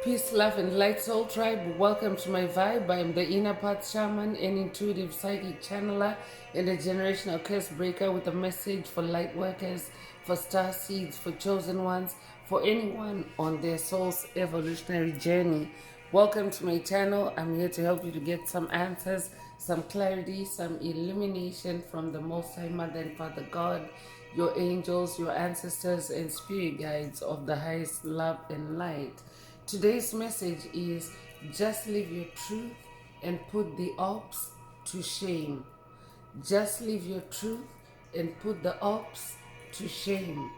Peace, love, and light, soul tribe. Welcome to my vibe. I am the inner path shaman, an intuitive psychic channeler, and a generational curse breaker with a message for light workers, for star seeds, for chosen ones, for anyone on their soul's evolutionary journey. Welcome to my channel. I'm here to help you to get some answers, some clarity, some illumination from the Most High Mother and Father God, your angels, your ancestors, and spirit guides of the highest love and light. Today's message is just live your truth and put the ops to shame. Just live your truth and put the ops to shame.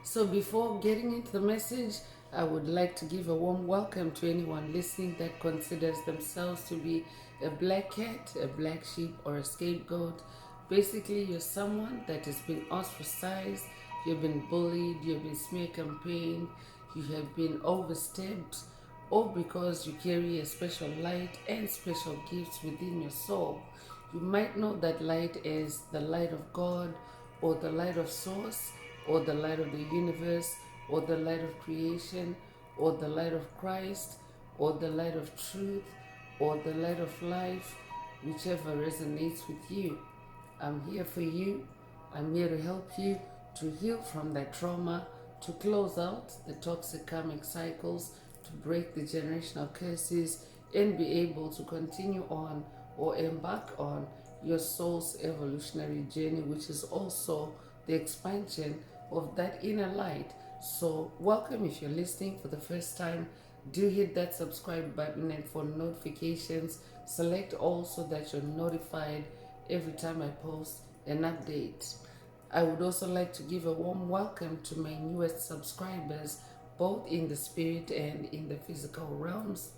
So before getting into the message, I would like to give a warm welcome to anyone listening that considers themselves to be a black cat, a black sheep, or a scapegoat. Basically, you're someone that has been ostracized, you've been bullied, you've been smear campaigned, you have been overstepped, or because you carry a special light and special gifts within your soul. You might know that light as the light of God, or the light of Source, or the light of the universe, or the light of creation, or the light of Christ, or the light of truth, or the light of life, whichever resonates with you. I'm here for you. I'm here to help you to heal from that trauma, to close out the toxic karmic cycles, to break the generational curses, and be able to continue on or embark on your soul's evolutionary journey, which is also the expansion of that inner light. So, welcome if you're listening for the first time. Do hit that subscribe button, and for notifications, select all so that you're notified every time I post an update. I would also like to give a warm welcome to my newest subscribers, both in the spirit and in the physical realms.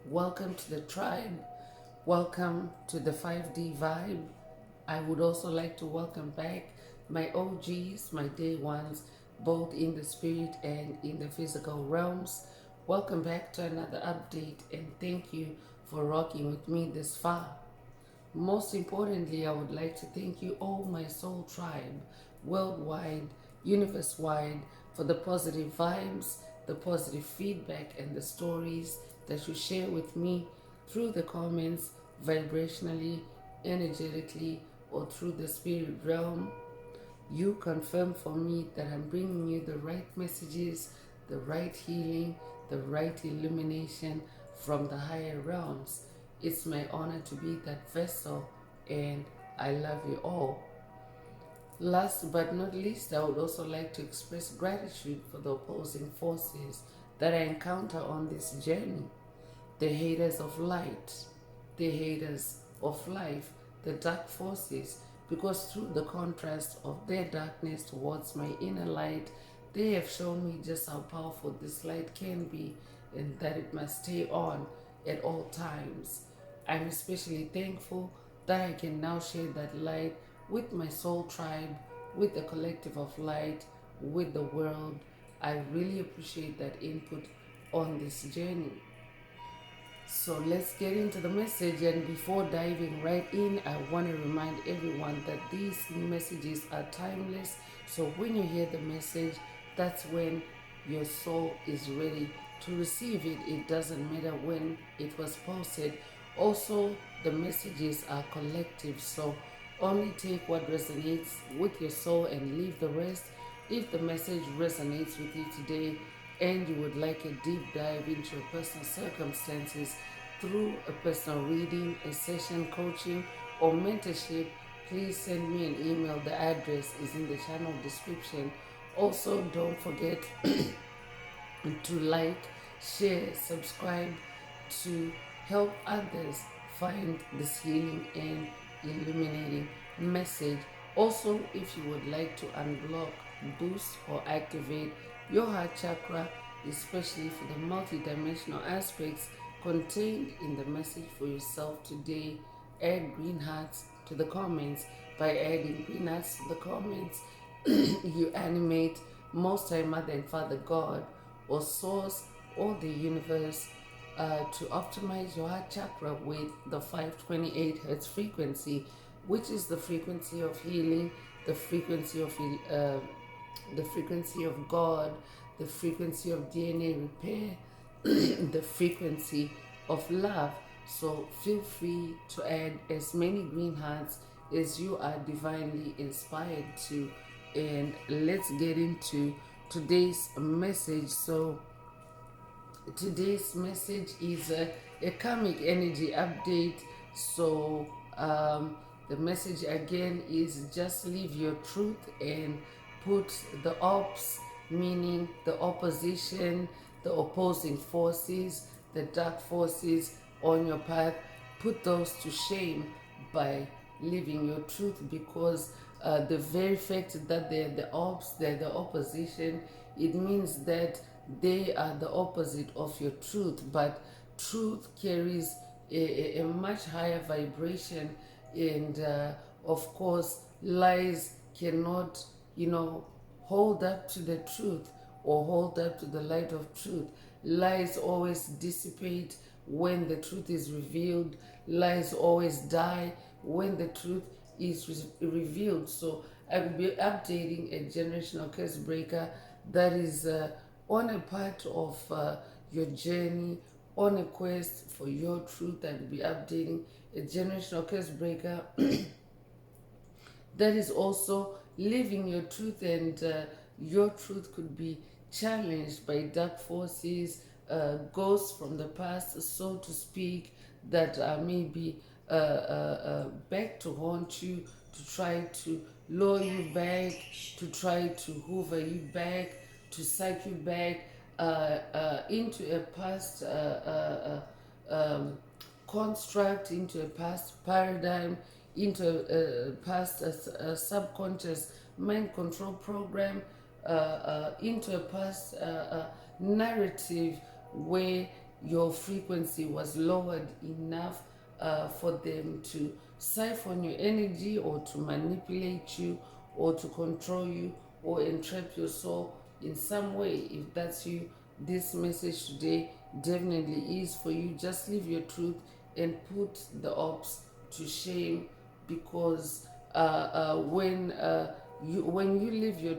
Welcome to the tribe. Welcome to the 5D vibe. I would also like to welcome back my OGs, my day ones, both in the spirit and in the physical realms. Welcome back to another update, and thank you for rocking with me this far. Most importantly, I would like to thank you, all my soul tribe, worldwide, universe wide, for the positive vibes, the positive feedback, and the stories that you share with me through the comments, vibrationally, energetically, or through the spirit realm. You confirm for me that I'm bringing you the right messages, the right healing, the right illumination from the higher realms. It's my honor to be that vessel, and I love you all. Last but not least, I would also like to express gratitude for the opposing forces that I encounter on this journey. The haters of light, the haters of life, the dark forces, because through the contrast of their darkness towards my inner light, they have shown me just how powerful this light can be, and that it must stay on at all times. I'm especially thankful that I can now share that light with my soul tribe, with the collective of light, with the world. I really appreciate that input on this journey. So let's get into the message, and before diving right in, I want to remind everyone that these messages are timeless. So when you hear the message, that's when your soul is ready to receive it. It doesn't matter when it was posted. Also, the messages are collective, so only take what resonates with your soul and leave the rest. If the message resonates with you today, and you would like a deep dive into your personal circumstances through a personal reading, a session coaching, or mentorship, please send me an email. The address is in the channel description. Also, don't forget to like, share, subscribe to help others find this healing and illuminating message. Also, if you would like to unblock, boost, or activate your heart chakra, especially for the multidimensional aspects contained in the message for yourself today, add green hearts to the comments. By adding green hearts to the comments, you animate Most High Mother and Father God, or Source, or the universe, to optimize your heart chakra with the 528 hertz frequency, which is the frequency of healing, the frequency of God, the frequency of DNA repair, the frequency of love. So feel free to add as many green hearts as you are divinely inspired to. And let's get into today's message. So today's message is a karmic energy update. So the message again is just live your truth and put the ops, meaning the opposition, the opposing forces, the dark forces on your path, put those to shame by living your truth, because the very fact that they're the ops, they're the opposition, it means that they are the opposite of your truth. But truth carries a much higher vibration, and of course, lies cannot, hold up to the truth or hold up to the light of truth. Lies always dissipate when the truth is revealed. Lies always die when the truth is revealed. So I will be updating a generational curse breaker that is on a part of your journey, on a quest for your truth. I will be updating a generational curse breaker that is also living your truth, and your truth could be challenged by dark forces, ghosts from the past, so to speak, that may be back to haunt you, to try to lure you back, to try to hoover you back, to psych you back into a past construct, into a past paradigm, into a past subconscious mind control program, into a past narrative where your frequency was lowered enough for them to siphon your energy, or to manipulate you, or to control you, or entrap your soul in some way. If that's you, this message today definitely is for you. Just live your truth and put the ops to shame, because when you live your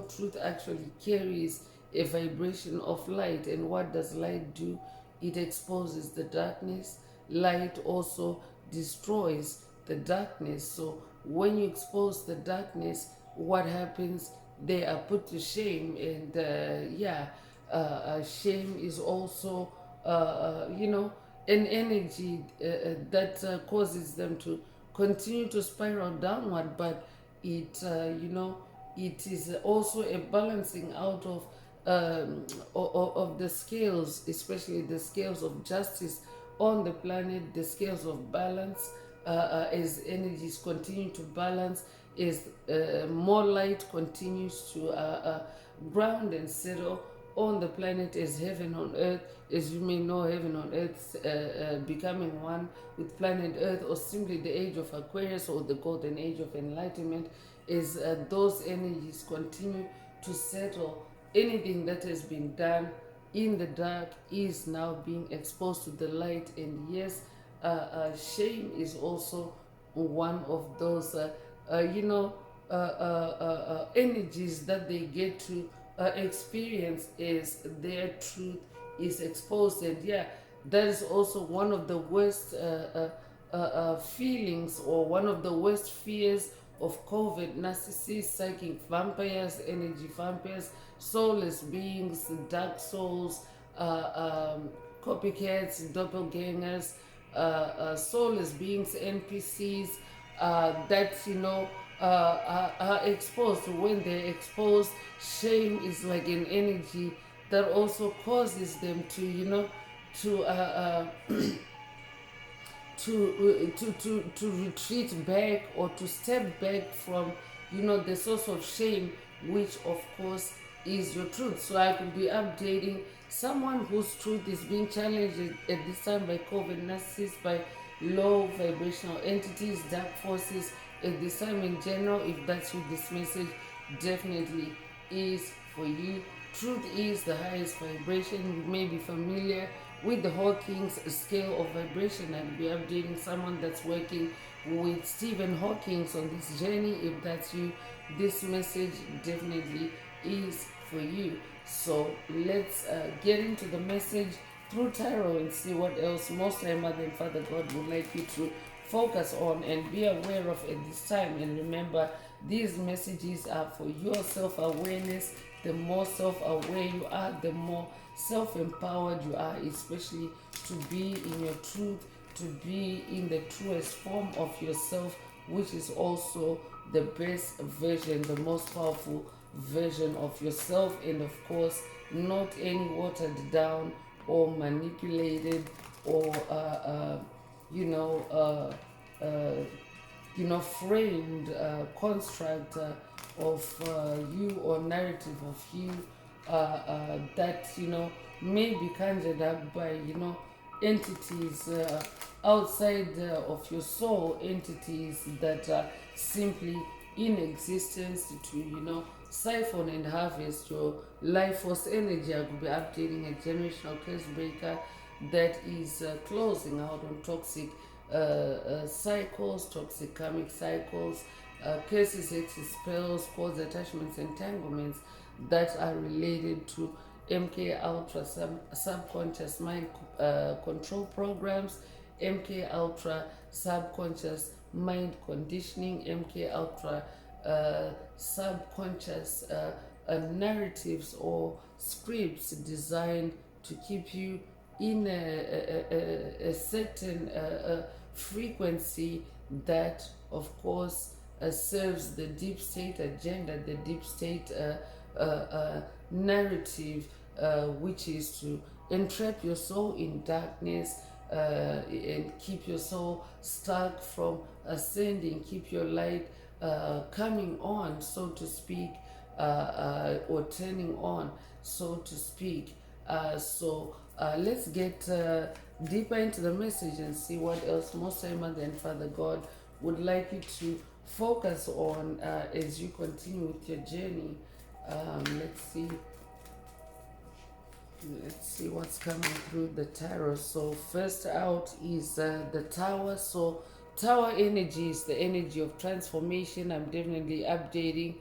truth actually carries a vibration of light. And what does light do? It exposes the darkness. Light also destroys the darkness. So when you expose the darkness, what happens? They are put to shame. And shame is also an energy that causes them to continue to spiral downward. But it is also a balancing out of the scales, especially the scales of justice on the planet, the scales of balance. As energies continue to balance, as more light continues to ground and settle on the planet, as heaven on earth. As you may know, heaven on earth becoming one with planet earth, or simply the age of Aquarius, or the golden age of enlightenment. As those energies continue to settle, anything that has been done in the dark is now being exposed to the light. And yes, shame is also one of those energies that they get to experience as their truth is exposed. And that is also one of the worst feelings, or one of the worst fears of COVID: narcissists, psychic vampires, energy vampires, soulless beings, dark souls, copycats, doppelgangers, soulless beings, NPCs, that are exposed. When they're exposed, shame is like an energy that also causes them to to retreat back, or to step back from the source of shame, which of course is your truth. So I could be updating someone whose truth is being challenged at this time by COVID, narcissists, by low vibrational entities, dark forces at this time in general. If that's you, this message definitely is for you. Truth is the highest vibration. You may be familiar with the Hawking's scale of vibration. I'll be updating someone that's working with Stephen Hawking on this journey. If that's you, this message definitely is for you. So let's get into the message through tarot and see what else Most High Mother and Father God would like you to focus on and be aware of at this time. And remember, these messages are for your self-awareness. The more self-aware you are, the more self-empowered you are, especially to be in your truth, to be in the truest form of yourself, which is also the best version, the most powerful version of yourself, and of course, not any watered down or manipulated or you know framed construct of you or narrative of you that may be conjured up by entities outside of your soul, entities that are simply in existence to siphon and harvest your life force energy. I will be updating a generational curse breaker that is closing out on toxic cycles, toxic karmic cycles, curses, hexes, spells, cords, attachments, entanglements that are related to MK Ultra subconscious mind control programs, MK Ultra subconscious mind conditioning, MK Ultra subconscious narratives or scripts designed to keep you in a certain frequency that, of course, serves the deep state agenda, the deep state narrative, which is to entrap your soul in darkness and keep your soul stuck from ascending, keep your light coming on, so to speak, or turning on, so to speak. So let's get deeper into the message and see what else Most High Mother and Father God would like you to focus on as you continue with your journey. Let's see what's coming through the tarot. So first out is the Tower. So Tower energy is the energy of transformation. I'm definitely updating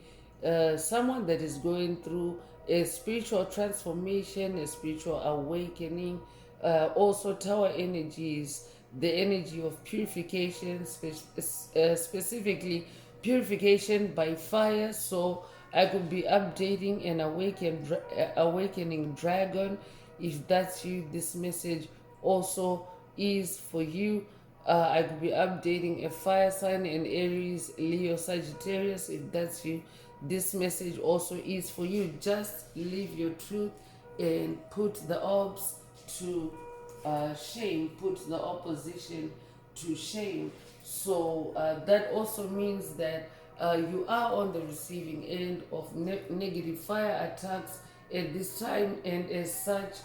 someone that is going through a spiritual transformation, a spiritual awakening. Also, Tower energy is the energy of purification, specifically purification by fire. So I could be updating an awakening dragon. If that's you, this message also is for you. I could be updating a fire sign, an Aries, Leo, Sagittarius. If that's you, this message also is for you. Just live your truth and put the odds to shame, put the opposition to shame. So that also means that you are on the receiving end of negative fire attacks at this time, and as such,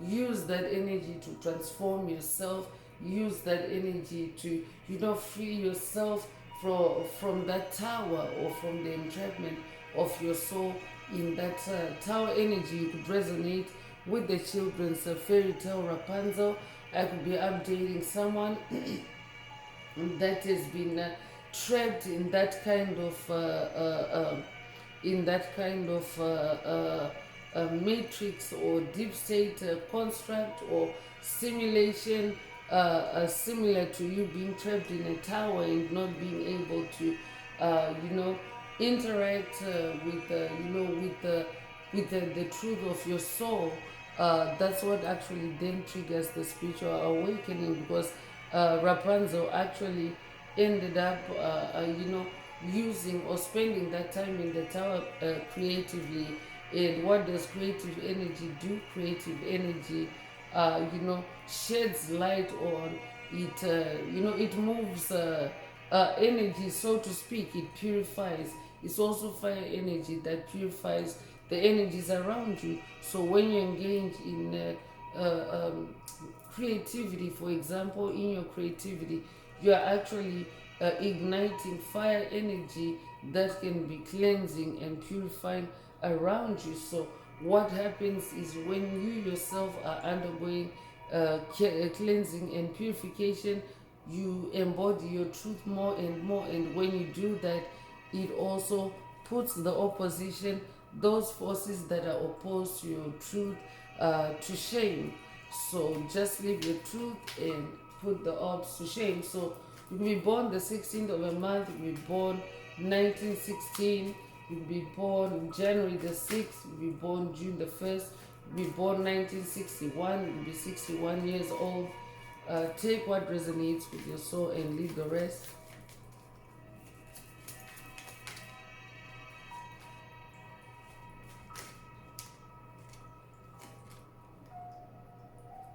use that energy to transform yourself. Use that energy to free yourself from that tower or from the entrapment of your soul in that tower energy. You could resonate with the children's fairy tale Rapunzel. I could be updating someone that has been trapped in that kind of matrix or deep state construct or simulation, similar to you being trapped in a tower and not being able to interact with the truth of your soul. That's what actually then triggers the spiritual awakening, because Rapunzel actually ended up using or spending that time in the tower creatively. And what does creative energy do? Creative energy sheds light on it. It moves energy, so to speak. It purifies. It's also fire energy that purifies the energies around you. So when you engage in creativity, for example, in your creativity, you are actually igniting fire energy that can be cleansing and purifying around you. So what happens is, when you yourself are undergoing cleansing and purification, you embody your truth more and more. And when you do that, it also puts the opposition those forces that are opposed to your truth to shame. So just live your truth and put the odds to shame. So you will be born the 16th of a month, you will be born 1916, you will be born January the 6th, you will be born June the 1st, you will be born 1961, you will be 61 years old. Take what resonates with your soul and leave the rest.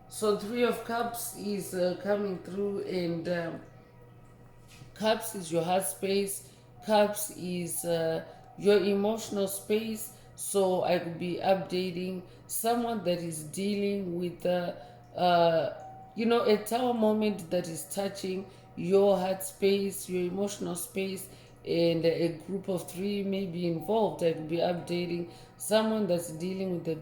So Three of Cups is coming through, and Cups is your heart space. Cups is your emotional space. So I could be updating someone that is dealing with, a tower moment that is touching your heart space, your emotional space, and a group of three may be involved. I could be updating someone that's dealing with a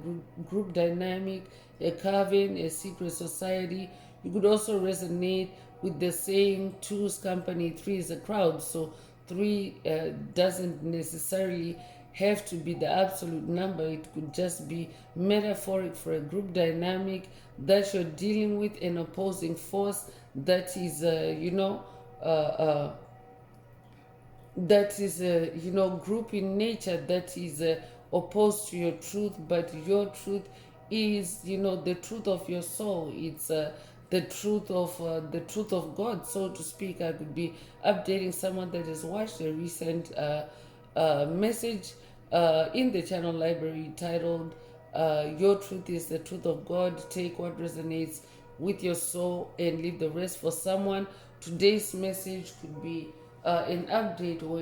group dynamic, a coven, a secret society. You could also resonate with the saying two's company, three is a crowd. So three doesn't necessarily have to be the absolute number. It could just be metaphoric for a group dynamic that you're dealing with, an opposing force that is, that is group in nature that is opposed to your truth, but your truth is the truth of your soul. It's the truth of God, so to speak. I could be updating someone that has watched a recent message in the channel library titled Your Truth is the Truth of God. Take what resonates with your soul and leave the rest. For someone, today's message could be an update or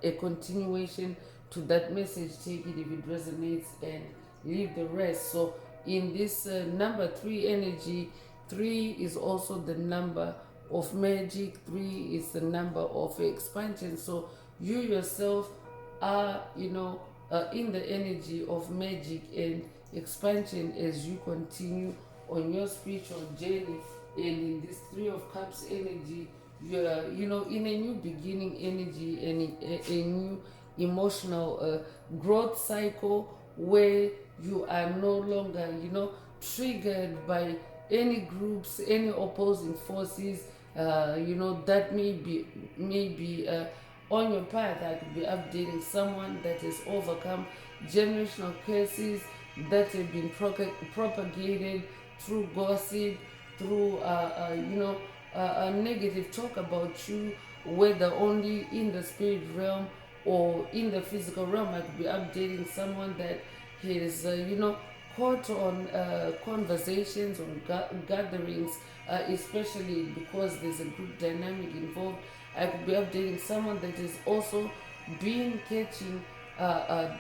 a continuation to that message. Take it if it resonates and leave the rest. So in this number three energy, three is also the number of magic. Three is the number of expansion. So you yourself are in the energy of magic and expansion as you continue on your spiritual journey. And in this Three of Cups energy, you're in a new beginning energy and a new emotional growth cycle where you are no longer triggered by any groups, any opposing forces that may be on your path. I could be updating someone that has overcome generational curses that have been propagated through gossip, through negative talk about you, whether only in the spirit realm or in the physical realm. I could be updating someone that has caught on conversations, on gatherings, especially because there's a group dynamic involved. I could be updating someone that is also been catching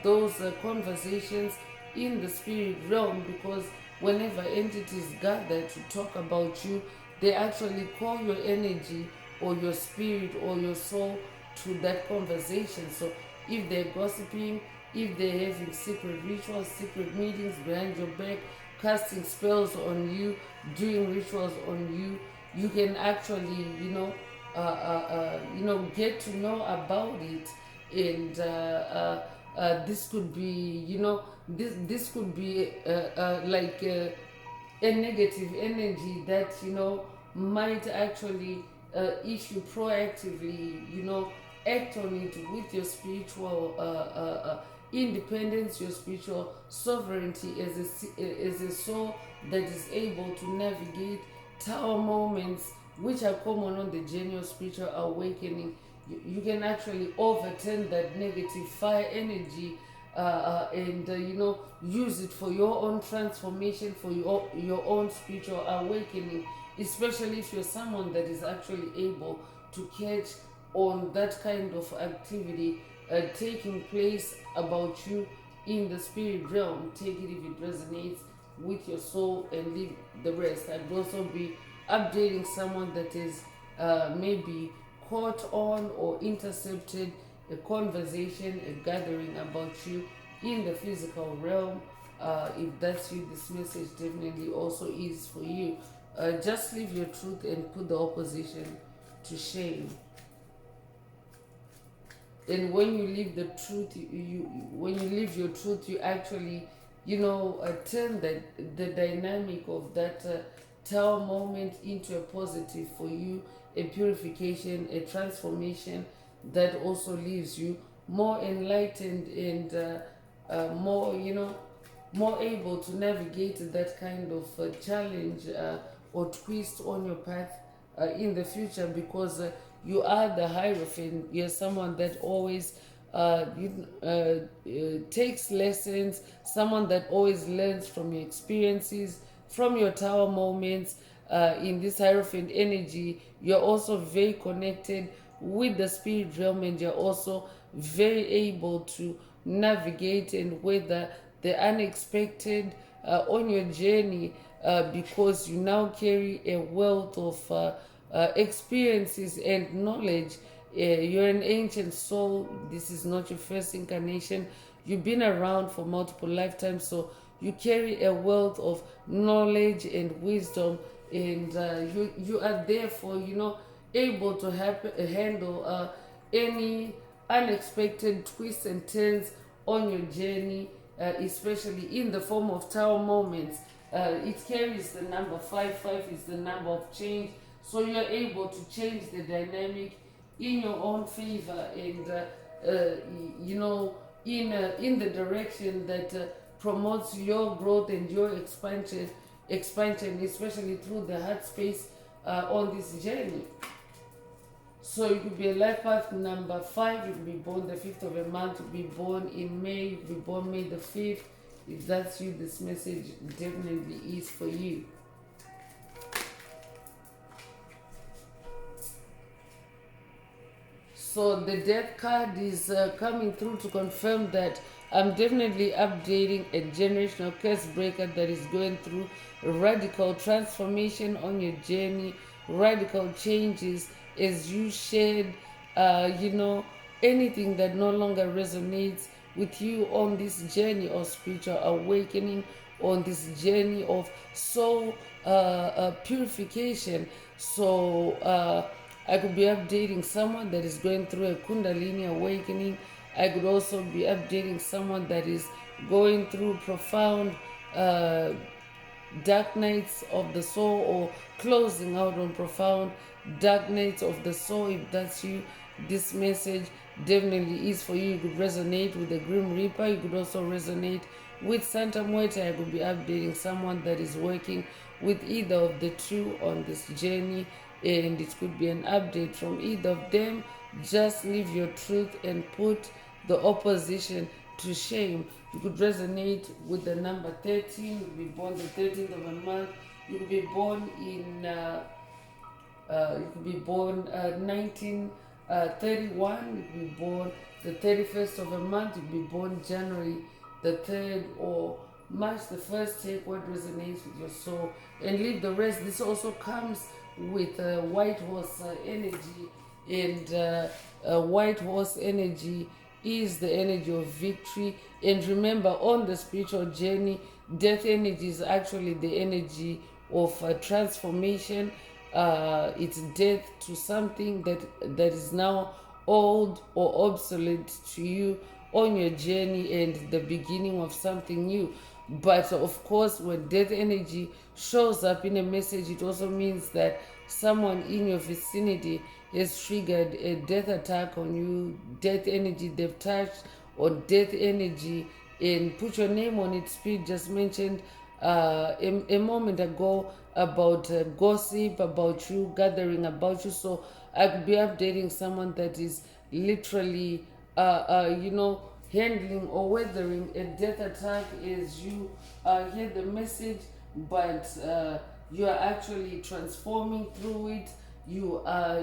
those conversations in the spirit realm, because whenever entities gather to talk about you, they actually call your energy or your spirit or your soul to that conversation. So if they're gossiping, if they're having secret rituals, secret meetings behind your back, casting spells on you, doing rituals on you, you can actually, get to know about it. And this could be, this could be like a negative energy that might actually, if you proactively act on it with your spiritual independence, your spiritual sovereignty as a soul that is able to navigate tower moments which are common on the journey of spiritual awakening. You can actually overturn that negative fire energy and use it for your own transformation, for your own spiritual awakening, especially if you're someone that is actually able to catch on that kind of activity taking place about you in the spirit realm. Take it if it resonates with your soul and leave the rest. I'd also be updating someone that is maybe caught on or intercepted a conversation, a gathering about you in the physical realm. If that's you, this message definitely also is for you. Just live your truth and put the opposition to shame. And when you live the truth, when you live your truth, you actually, turn the dynamic of that tower moment into a positive for you, a purification, a transformation that also leaves you more enlightened and more, more able to navigate that kind of challenge or twist on your path in the future, because you are the hierophant. You're someone that always takes lessons, someone that always learns from your experiences, from your tower moments. In this hierophant energy, you're also very connected with the spirit realm, and you're also very able to navigate and weather the unexpected on your journey, because you now carry a wealth of experiences and knowledge. You're an ancient soul. This is not your first incarnation. You've been around for multiple lifetimes, so you carry a wealth of knowledge and wisdom, and you are therefore, able to handle any unexpected twists and turns on your journey, especially in the form of tower moments. It carries the number 5. 5 is the number of change, so you're able to change the dynamic in your own favor, and in the direction that promotes your growth and your expansion, especially through the heart space on this journey. So you could be a life path number 5. You could be born the 5th of a month. You could be born in May. You could be born May the 5th. If that's you, this message definitely is for you. So the death card is coming through to confirm that I'm definitely updating a generational curse breaker that is going through radical transformation on your journey, radical changes as you shed, anything that no longer resonates with you on this journey of spiritual awakening, on this journey of soul purification. So I could be updating someone that is going through a Kundalini awakening. I could also be updating someone that is going through profound dark nights of the soul, or closing out on profound dark nights of the soul. If that's you, this message definitely is for you. You could resonate with the Grim Reaper. You could also resonate with Santa Muerte. I could be updating someone that is working with either of the two on this journey, and it could be an update from either of them. Just live your truth and put the opposition to shame. You could resonate with the number 13. You could be born the 13th of a month. You could be born in 1931. You could be born the 31st of a month. You could be born January the 3rd or March the 1st. Take what resonates with your soul and leave the rest. This also comes with white horse energy, and white horse energy is the energy of victory. And remember, on the spiritual journey, death energy is actually the energy of transformation. It's death to something that is now old or obsolete to you on your journey, and the beginning of something new. But of course, when death energy shows up in a message, it also means that someone in your vicinity has triggered a death attack on you, death energy they've touched, or death energy, and put your name on it. Spirit just mentioned a moment ago about gossip about you, gathering about you. So I could be updating someone that is literally, handling or weathering a death attack as you hear the message, but you are actually transforming through it. You are,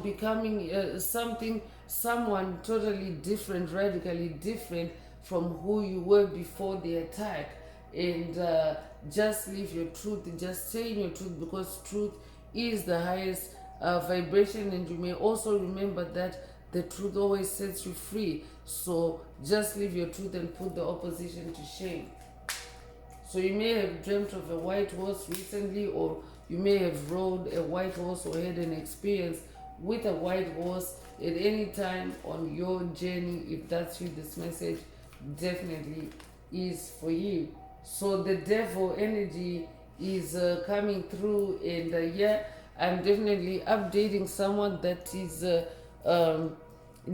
becoming someone totally different, radically different from who you were before the attack. And just live your truth, just say your truth, because truth is the highest vibration. And you may also remember that the truth always sets you free. So just live your truth and put the opposition to shame. So you may have dreamt of a white horse recently, or you may have rode a white horse or had an experience with a white horse at any time on your journey. If that's you, this message definitely is for you. So the devil energy is coming through, and yeah, I'm definitely updating someone that is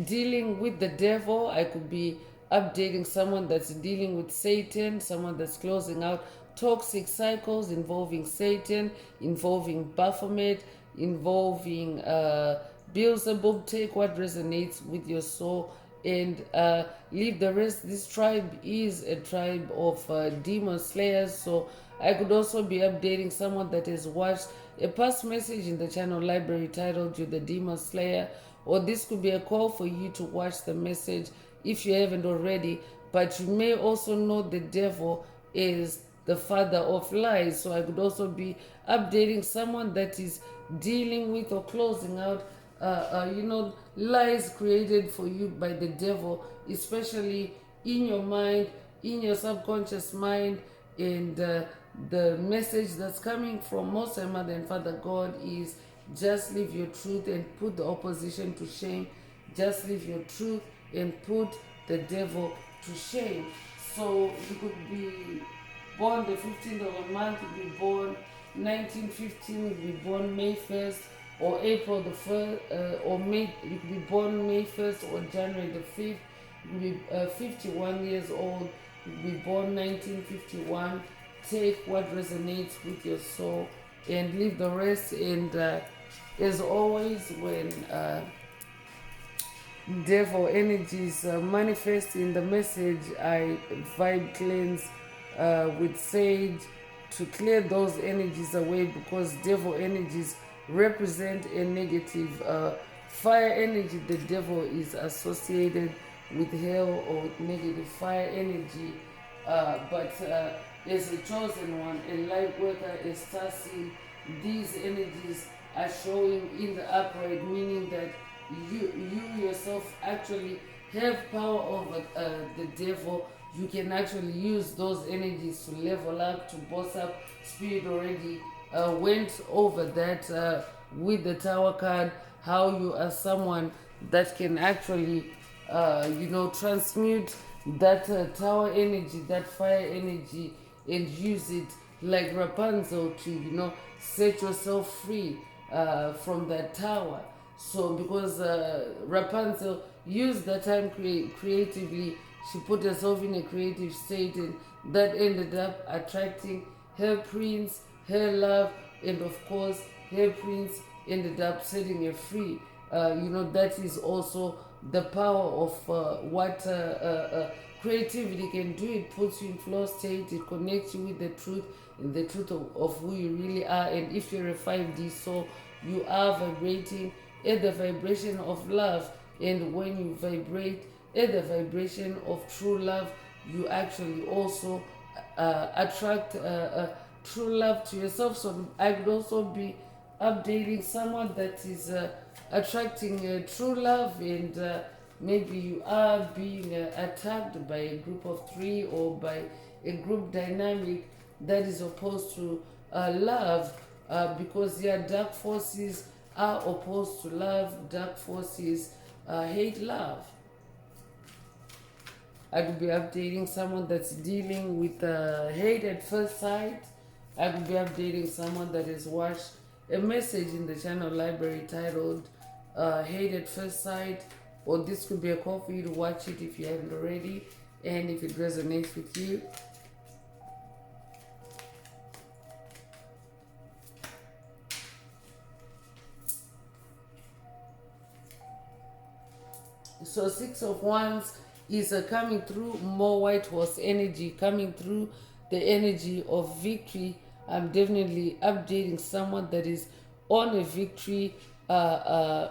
dealing with the devil. I could be updating someone that's dealing with Satan, someone that's closing out toxic cycles involving Satan, involving Baphomet, involving Beelzebub. Take what resonates with your soul and leave the rest. This tribe is a tribe of demon slayers. So I could also be updating someone that has watched a past message in the channel library titled "You the Demon Slayer," or this could be a call for you to watch the message if you haven't already. But you may also know the devil is the father of lies. So I could also be updating someone that is dealing with or closing out lies created for you by the devil, especially in your mind, in your subconscious mind. And the message that's coming from Most High Mother and Father God is just live your truth and put the opposition to shame. Just live your truth and put the devil to shame. So you could be born the 15th of a month, you could be born 1915, you could be born May 1st, or April the 1st, or May, you could be born May 1st or January the 5th, you could be 51 years old, you could be born 1951. Take what resonates with your soul and leave the rest. And as always, when devil energies manifest in the message, I vibe cleanse with sage to clear those energies away, because devil energies represent a negative fire energy. The devil is associated with hell or with negative fire energy, but as a chosen one, a light worker, a star seed, these energies are showing in the upright, meaning that you yourself actually have power over the devil. You can actually use those energies to level up, to boss up. Spirit already went over that with the Tower card, how you are someone that can actually transmute that tower energy, that fire energy, and use it like Rapunzel to set yourself free from that tower. So because Rapunzel used that time creatively, she put herself in a creative state, and that ended up attracting her prince, her love, and of course her prince ended up setting her free. That is also the power of what creativity can do. It puts you in flow state, it connects you with the truth, and the truth of who you really are. And if you're a 5D soul, you are vibrating at the vibration of love. And when you vibrate at the vibration of true love, you actually also attract true love to yourself. So I could also be updating someone that is attracting true love, and maybe you are being attacked by a group of 3 or by a group dynamic that is opposed to love, because dark forces are opposed to love. Dark forces hate love. I could be updating someone that's dealing with hate at first sight. I could be updating someone that has watched a message in the channel library titled Hate at First Sight, or this could be a call for you to watch it if you haven't already, and if it resonates with you. So 6 of Wands is coming through, more white horse energy coming through, the energy of victory. I'm definitely updating someone that is on a victory a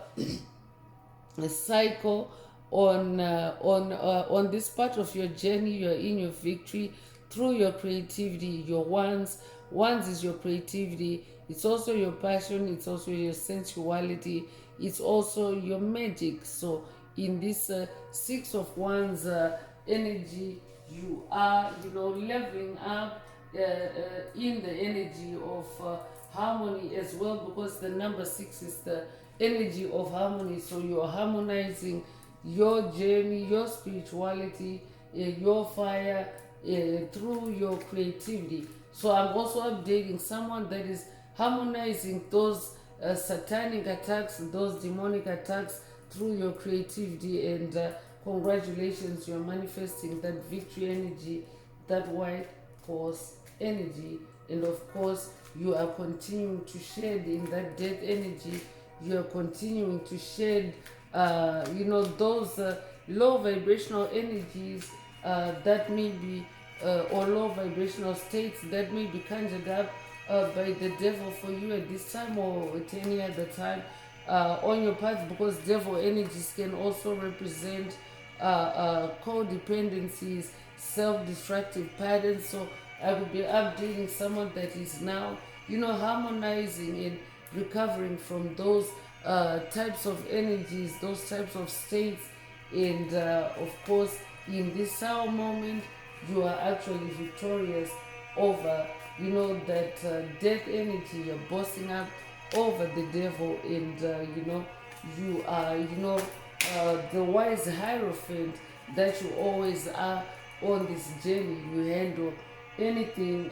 cycle, on this part of your journey. You're in your victory through your creativity. Your wands is your creativity. It's also your passion. It's also your sensuality. It's also your magic. So in this 6 of Wands energy, you are leveling up in the energy of harmony as well, because the number 6 is the energy of harmony. So you're harmonizing your journey, your spirituality, your fire, through your creativity. So I'm also updating someone that is harmonizing those satanic attacks, those demonic attacks through your creativity. And congratulations, you're manifesting that victory energy, that white horse energy. And of course, you are continuing to shed in that death energy. You are continuing to shed, those low vibrational energies that may be, or low vibrational states that may be conjured up by the devil for you at this time, or at any other time on your path, because devil energies can also represent codependencies, self-destructive patterns. So I will be updating someone that is now, harmonizing and recovering from those types of energies, those types of states. And of course, in this sour moment, you are actually victorious over, that death energy. You're bossing up over the devil. And, you are, the wise hierophant that you always are on this journey. You handle anything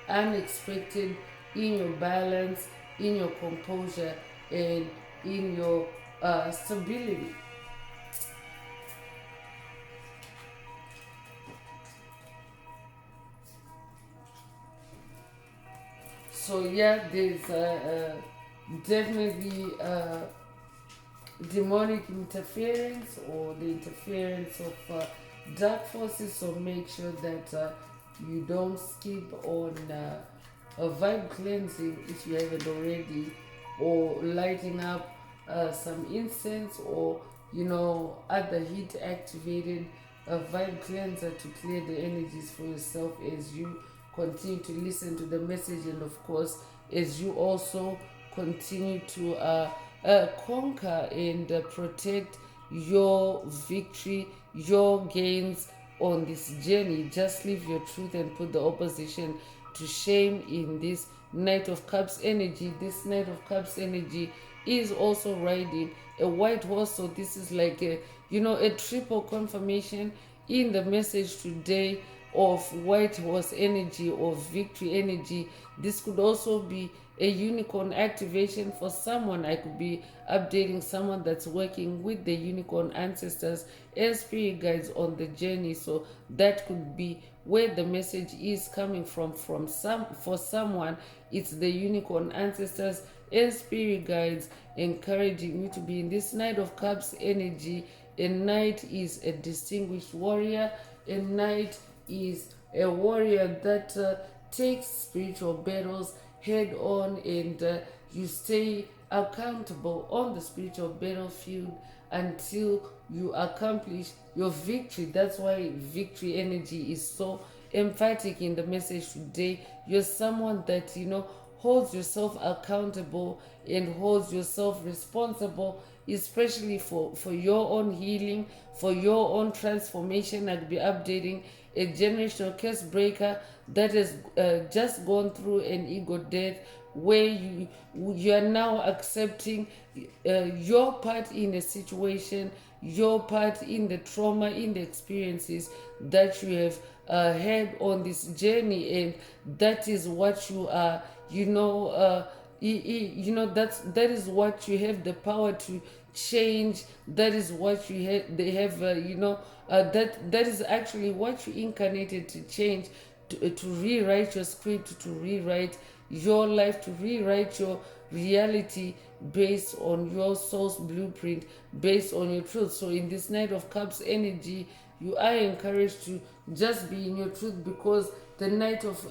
unexpected in your balance, in your composure, and in your stability. So yeah, there's definitely demonic interference, or the interference of dark forces. So make sure that you don't skip on a vibe cleansing if you haven't already, or lighting up some incense, or other heat activated vibe cleanser to clear the energies for yourself as you continue to listen to the message. And of course, as you also continue to conquer and protect your victory, your gains on this journey. Just live your truth and put the opposition to shame in this Knight of Cups energy. This Knight of Cups energy is also riding a white horse. So this is like a triple confirmation in the message today of white horse energy, or victory energy. This could also be a unicorn activation for someone. I could be updating someone that's working with the unicorn ancestors and spirit guides on the journey. So that could be where the message is coming from for someone. It's the unicorn ancestors and spirit guides encouraging you to be in this Knight of Cups energy. A knight is a distinguished warrior. A knight is a warrior that takes spiritual battles head on, and you stay accountable on the spiritual battlefield until you accomplish your victory. That's why victory energy is so emphatic in the message today. You're someone that holds yourself accountable and holds yourself responsible, especially for your own healing, for your own transformation. I'd be updating a generational curse breaker that has just gone through an ego death, where you are now accepting your part in a situation, your part in the trauma, in the experiences that you have had on this journey. And that is what you are, that is what you have the power to change. That is what you have. They have, that is actually what you incarnated to change, to rewrite your script, to rewrite your life, to rewrite your reality based on your soul's blueprint, based on your truth. So in this Knight of Cups energy, you are encouraged to just be in your truth, because the Knight of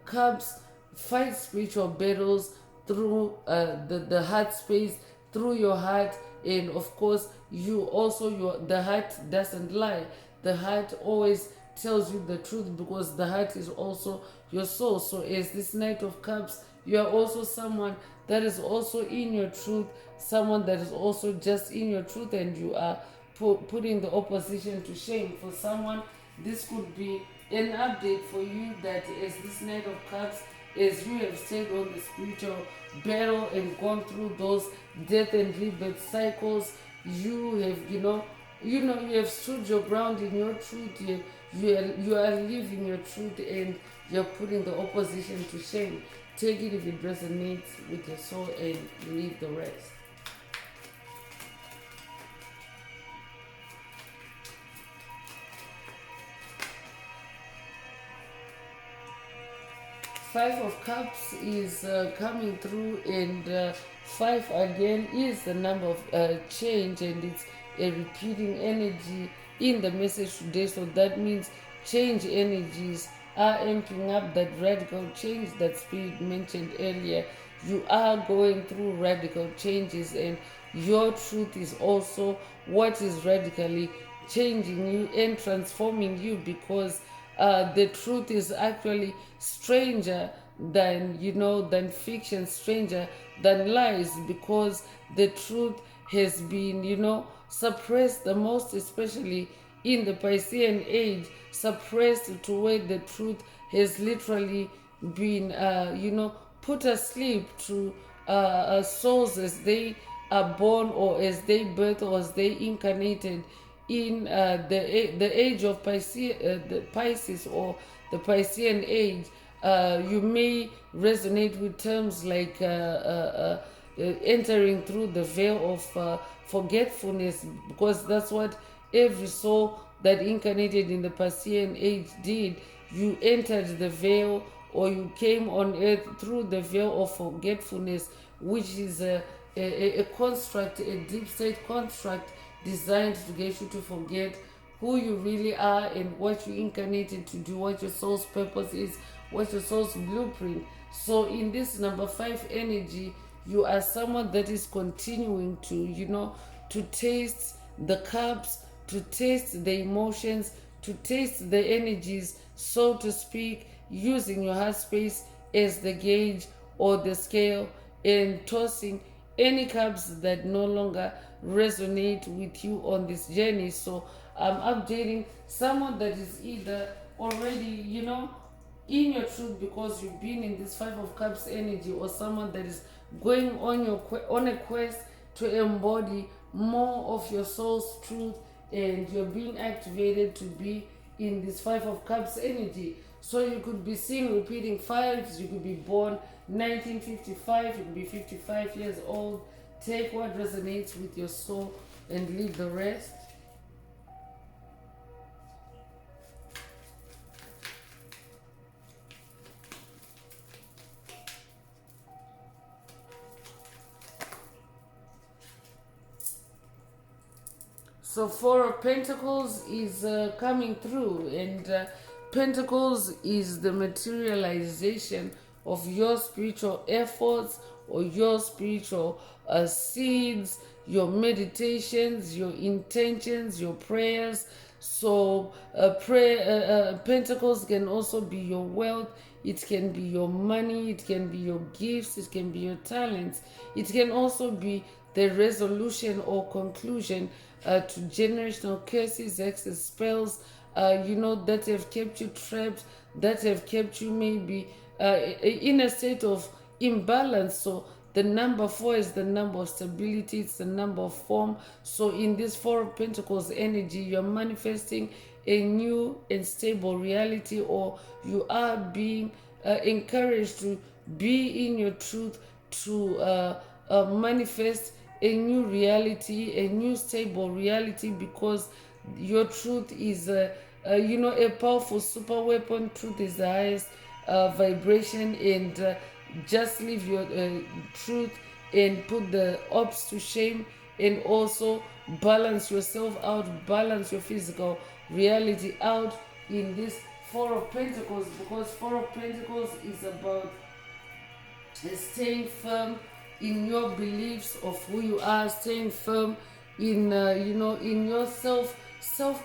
Cups fights spiritual battles through the heart space, through your heart. And of course, the heart doesn't lie. The heart always tells you the truth, because the heart is also your soul. So as this Knight of Cups, you are also someone that is also in your truth, someone that is also just in your truth, and you are putting the opposition to shame. For someone, this could be an update for you, that as this Knight of Cups as you have stayed on the spiritual battle and gone through those death and rebirth cycles, you have, you have stood your ground in your truth. You are living your truth, and you're putting the opposition to shame. Take it if it resonates with your soul, and leave the rest. Five of Cups is coming through, and five again is the number of change, and it's a repeating energy in the message today. So that means change energies are amping up that radical change that Spirit mentioned earlier. You are going through radical changes, and your truth is also what is radically changing you and transforming you, because the truth is actually stranger than than fiction, stranger than lies, because the truth has been suppressed the most, especially in the Piscean age, suppressed to where the truth has literally been put asleep to souls as they are born, or as they birth, or as they incarnated in the age of the Pisces, or the Piscean age. You may resonate with terms like entering through the veil of forgetfulness, because that's what every soul that incarnated in the Piscean age did. You entered the veil, or you came on earth through the veil of forgetfulness, which is a construct, a deep state construct designed to get you to forget who you really are and what you incarnated to do, what your soul's purpose is, what your soul's blueprint. So in this number 5 energy, you are someone that is continuing to taste the cups, to taste the emotions, to taste the energies, so to speak, using your heart space as the gauge or the scale, and tossing any cups that no longer resonate with you on this journey. So I'm updating someone that is either already, in your truth, because you've been in this 5 of Cups energy, or someone that is going on a quest to embody more of your soul's truth, and you're being activated to be in this 5 of Cups energy. So you could be seeing repeating fives. You could be born 1955. You could be 55 years old. Take what resonates with your soul and leave the rest. So 4 of Pentacles is coming through, and Pentacles is the materialization of your spiritual efforts, or your spiritual seeds, your meditations, your intentions, your prayers. So Pentacles can also be your wealth. It can be your money. It can be your gifts. It can be your talents. It can also be the resolution or conclusion to generational curses, hexes, spells, that have kept you trapped, that have kept you maybe in a state of imbalance. So the number 4 is the number of stability, it's the number of form. So in this 4 of Pentacles energy, you're manifesting a new and stable reality, or you are being encouraged to be in your truth, to manifest a new reality, a new stable reality, because your truth is a powerful super weapon. Truth is the highest vibration, and just live your truth and put the ops to shame, and also balance yourself out, balance your physical reality out in this 4 of Pentacles, because 4 of Pentacles is about staying firm in your beliefs of who you are, staying firm in in your self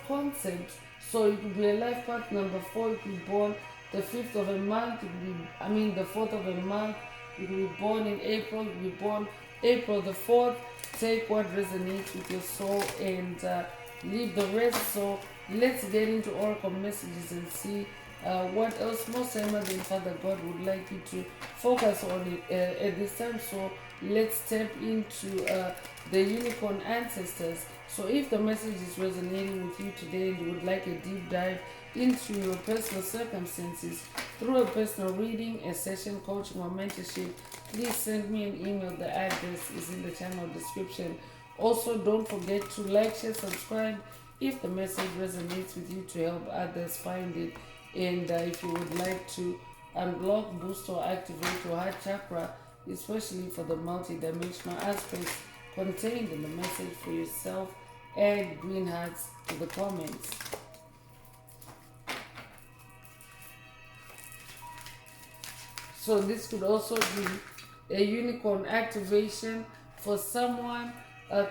concept. So it could be a life path number 4. You could be born the 5th of a month. You could be, the 4th of a month. You could be born in April. You could be born April the 4th. Take what resonates with your soul and leave the rest. So let's get into oracle messages and see What else most High Mother and Father God would like you to focus on it at this time. So let's step into the unicorn ancestors. So if the message is resonating with you today and you would like a deep dive into your personal circumstances through a personal reading, a session, coaching, or mentorship, please send me an email. The address is in the channel description. Also, don't forget to like, share, subscribe if the message resonates with you to help others find it. And if you would like to unblock, boost, or activate your heart chakra, especially for the multi-dimensional aspects contained in the message for yourself, add green hearts to the comments. So this could also be a unicorn activation for someone.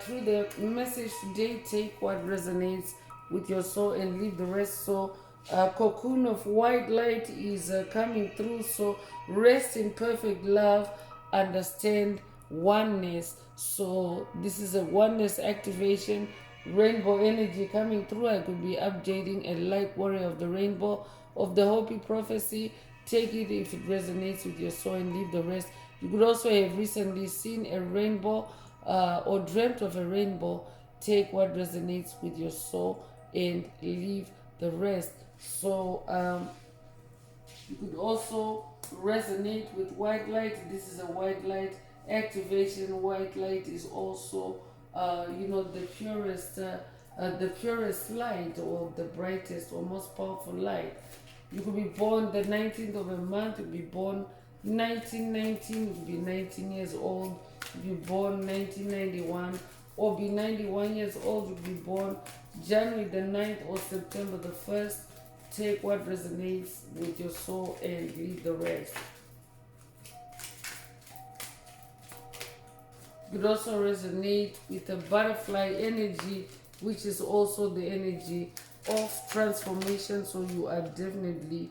Through the message today, take what resonates with your soul and leave the rest. So cocoon of white light is coming through. So rest in perfect love, understand oneness. So this is a oneness activation. Rainbow energy coming through. I could be updating a light warrior of the rainbow of the Hopi prophecy. Take it if it resonates with your soul and leave the rest. You could also have recently seen a rainbow or dreamt of a rainbow. Take what resonates with your soul and leave the rest. So you could also resonate with white light. This is a white light activation. White light is also the purest light, or the brightest or most powerful light. You could be born the 19th of a month. You could be born 1919. You could be 19 years old. You could be born 1991, or be 91 years old. You could be born January the 9th or September the 1st. Take what resonates with your soul and leave the rest. You could also resonate with the butterfly energy, which is also the energy of transformation. So you are definitely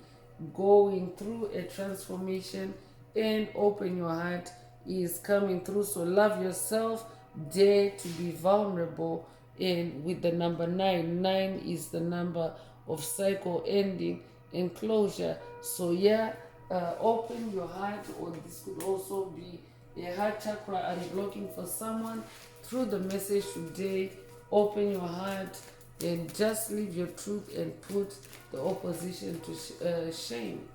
going through a transformation, and open your heart is coming through. So love yourself, dare to be vulnerable. And with the number 9, 9 is the number of cycle ending and closure. So open your heart. Or this could also be a heart chakra unblocking for someone through the message today. Open your heart and just live your truth and put the opposition to shame.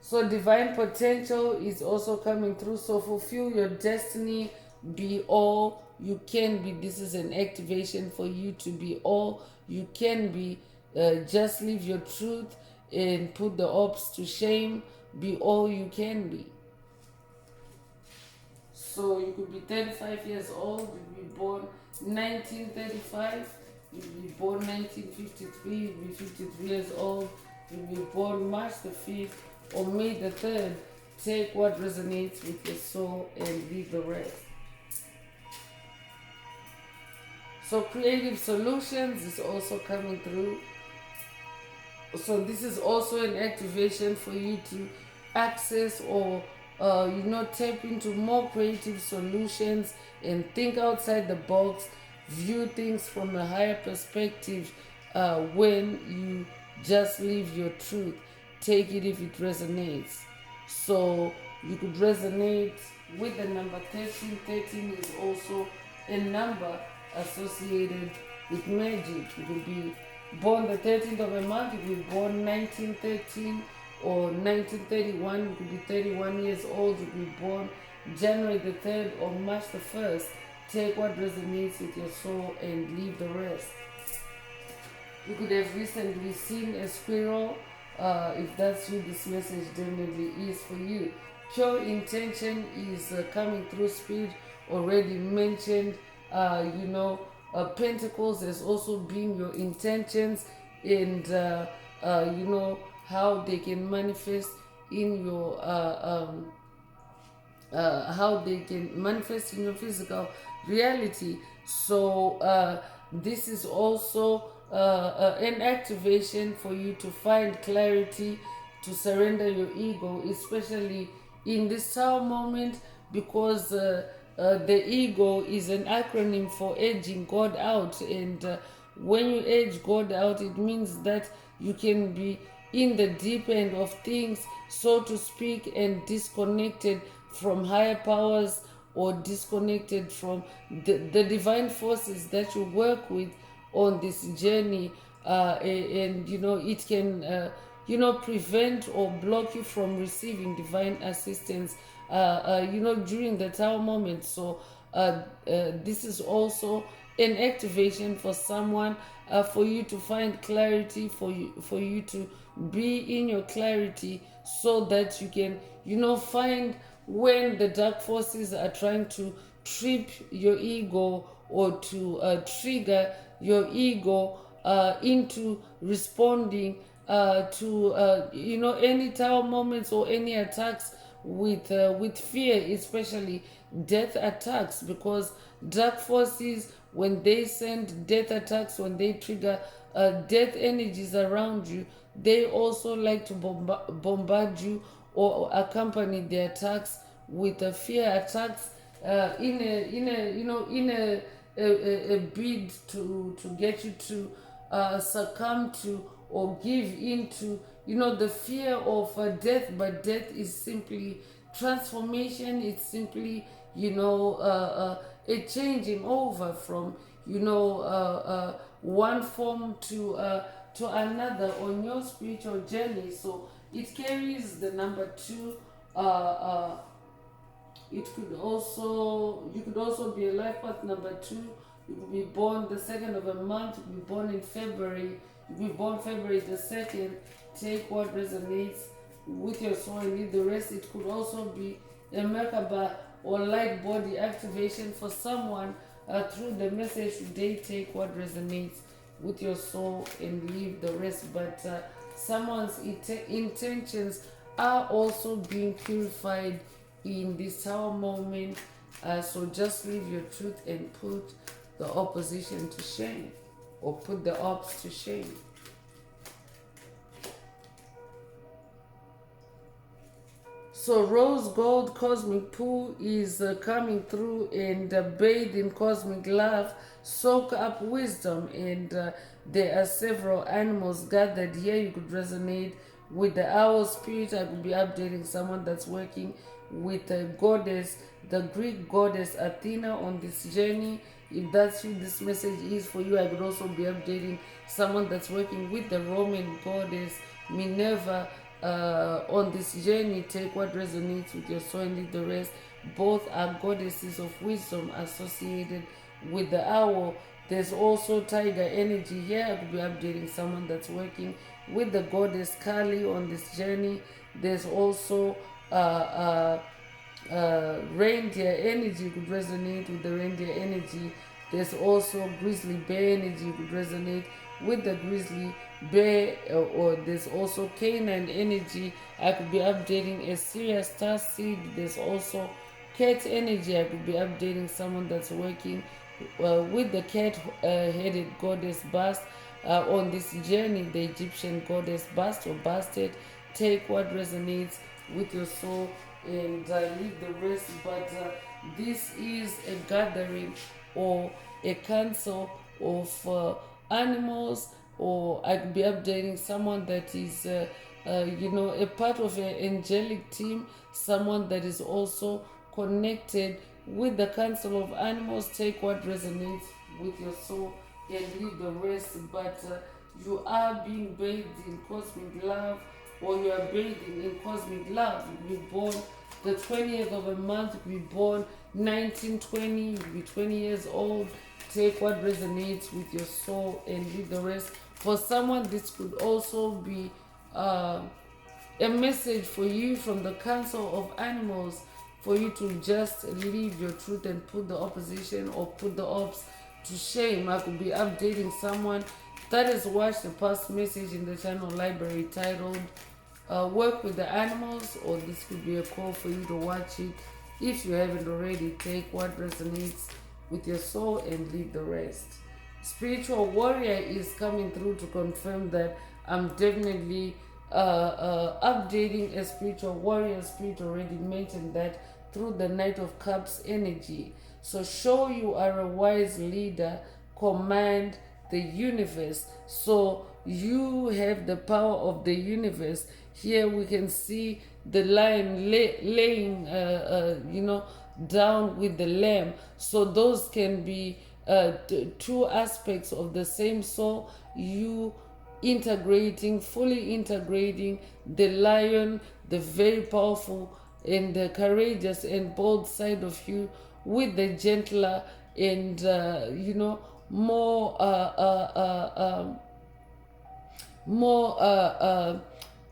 So divine potential is also coming through. So fulfill your destiny, be all you can be. This is an activation for you to be all you can be. Just live your truth and put the ops to shame. Be all you can be. So you could be 35 years old. You could be born 1935. You could be born 1953. You could be 53 years old. You could be born March the 5th or May the 3rd. Take what resonates with your soul and leave the rest. So creative solutions is also coming through. So this is also an activation for you to access or tap into more creative solutions and think outside the box, view things from a higher perspective when you just live your truth. Take it if it resonates. So you could resonate with the number 13. 13 is also a number associated with magic. You could be born the 13th of a month. You could be born 1913 or 1931. You could be 31 years old. You could be born January the 3rd or March the 1st. Take what resonates with your soul and leave the rest. You could have recently seen a squirrel. If that's you, this message definitely is for you. Pure intention is coming through. Spirit already mentioned, Pentacles has also been your intentions, and how they can manifest in your physical reality. So this is also an activation for you to find clarity, to surrender your ego, especially in this sour moment. because the ego is an acronym for edging God out. And when you edge God out, it means that you can be in the deep end of things, so to speak, and disconnected from higher powers, or disconnected from the divine forces that you work with on this journey. And it can prevent or block you from receiving divine assistance during the tower moment. So this is also an activation for someone, for you to find clarity, for you to be in your clarity, so that you can find when the dark forces are trying to trip your ego, or to trigger your ego into responding to any tower moments or any attacks with fear, especially death attacks. Because dark forces, when they send death attacks, when they trigger death energies around you, they also like to bombard you, or accompany their attacks with fear attacks, in a bid to get you to succumb to, or give into the fear of death. But death is simply transformation. It's simply a changing over from one form to another on your spiritual journey. So it carries the number 2. You could also be a life path number 2. You could be born the 2nd of a month. You could be born in February. You could be born February the 2nd. Take what resonates with your soul and leave the rest. It could also be a Merkaba or light body activation for someone through the message today. Take what resonates with your soul and leave the rest. But someone's intentions are also being purified in this tower moment. So just leave your truth and put the opposition to shame, or put the ops to shame. So rose gold cosmic pool is coming through, and bathe in cosmic love, soak up wisdom. And there are several animals gathered here. You could resonate with the owl spirit. I could be updating someone that's working with a goddess, the Greek goddess Athena, on this journey. If that's who this message is for you, I could also be updating someone that's working with the Roman goddess Minerva on this journey. Take what resonates with your soul and leave the rest. Both are goddesses of wisdom associated with the owl. There's also tiger energy here. I could be updating someone that's working with the goddess Kali on this journey. There's also reindeer energy. You could resonate with the reindeer energy. There's also grizzly bear energy. You could resonate with the grizzly bear, or there's also canine energy. I could be updating a Sirius star seed. There's also cat energy. I could be updating someone that's working with the cat-headed goddess Bast on this journey, the Egyptian goddess Bast or Bastet. Take what resonates with your soul and leave the rest. But this is a gathering or a council of animals, or I could be updating someone that is a part of an angelic team, someone that is also connected with the council of animals. Take what resonates with your soul and leave the rest. But you are being bathed in cosmic love, or you are bathing in cosmic love. You be born the 20th of a month. You be born 1920. You be 20 years old. Take what resonates with your soul and leave the rest. For someone, this could also be a message for you from the council of animals, for you to just leave your truth and put the opposition or put the ops to shame. I could be updating someone that has watched the past message in the channel library titled Work with the Animals, or this could be a call for you to watch it if you haven't already. Take what resonates with your soul and leave the rest. Spiritual warrior is coming through to confirm that I'm definitely updating a spiritual warrior. Spirit already mentioned that through the Knight of Cups energy. So show you are a wise leader, command the universe. So you have the power of the universe. Here we can see the lion laying, down with the lamb. So those can be two aspects of the same soul. You fully integrating the lion, the very powerful and the courageous and bold side of you, with the gentler and more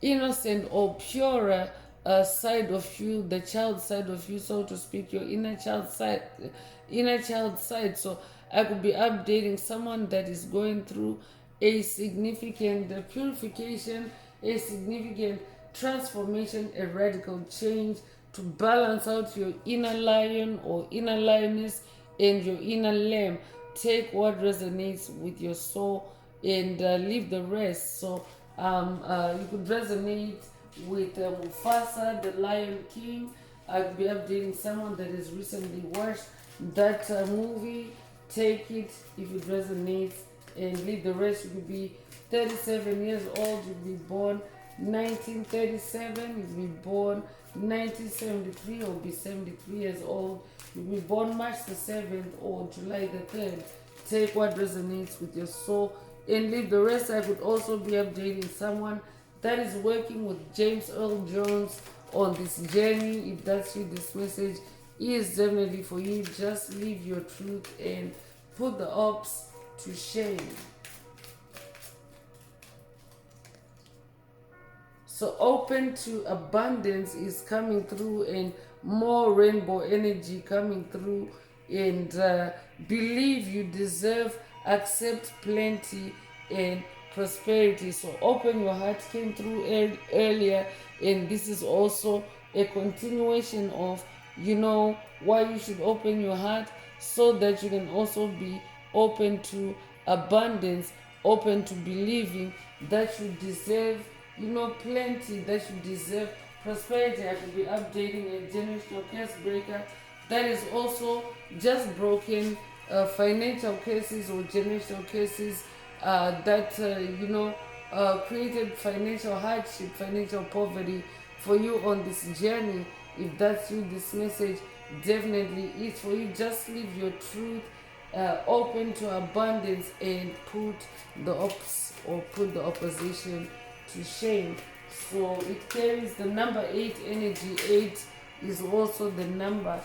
innocent or purer side of you, the child side of you, so to speak, your inner child side. So I could be updating someone that is going through a significant purification, a significant transformation, a radical change to balance out your inner lion or inner lioness and your inner lamb. Take what resonates with your soul and leave the rest. So you could resonate with Mufasa, the Lion King. I could be updating someone that has recently watched that movie. Take it if it resonates and leave the rest. You could be 37 years old, you'll be born 1937, you'll be born 1973, or be 73 years old. You'll be born March the 7th or July the 3rd. Take what resonates with your soul and leave the rest. I could also be updating someone that is working with James Earl Jones on this journey. If that's you, this message is definitely for you. Just live your truth and put the ops to shame. So open to abundance is coming through, and more rainbow energy coming through, and believe you deserve, accept plenty and prosperity. So open your heart came through earlier, and this is also a continuation of why you should open your heart, so that you can also be open to abundance, open to believing that you deserve plenty, that you deserve prosperity. I could be updating a generational curse breaker that is also just broken financial cases or generational cases that created financial hardship, financial poverty for you on this journey. If that's you, this message definitely is for you. Just live your truth, open to abundance, and put the opposition to shame. So it carries the number 8 energy. 8 is also the number.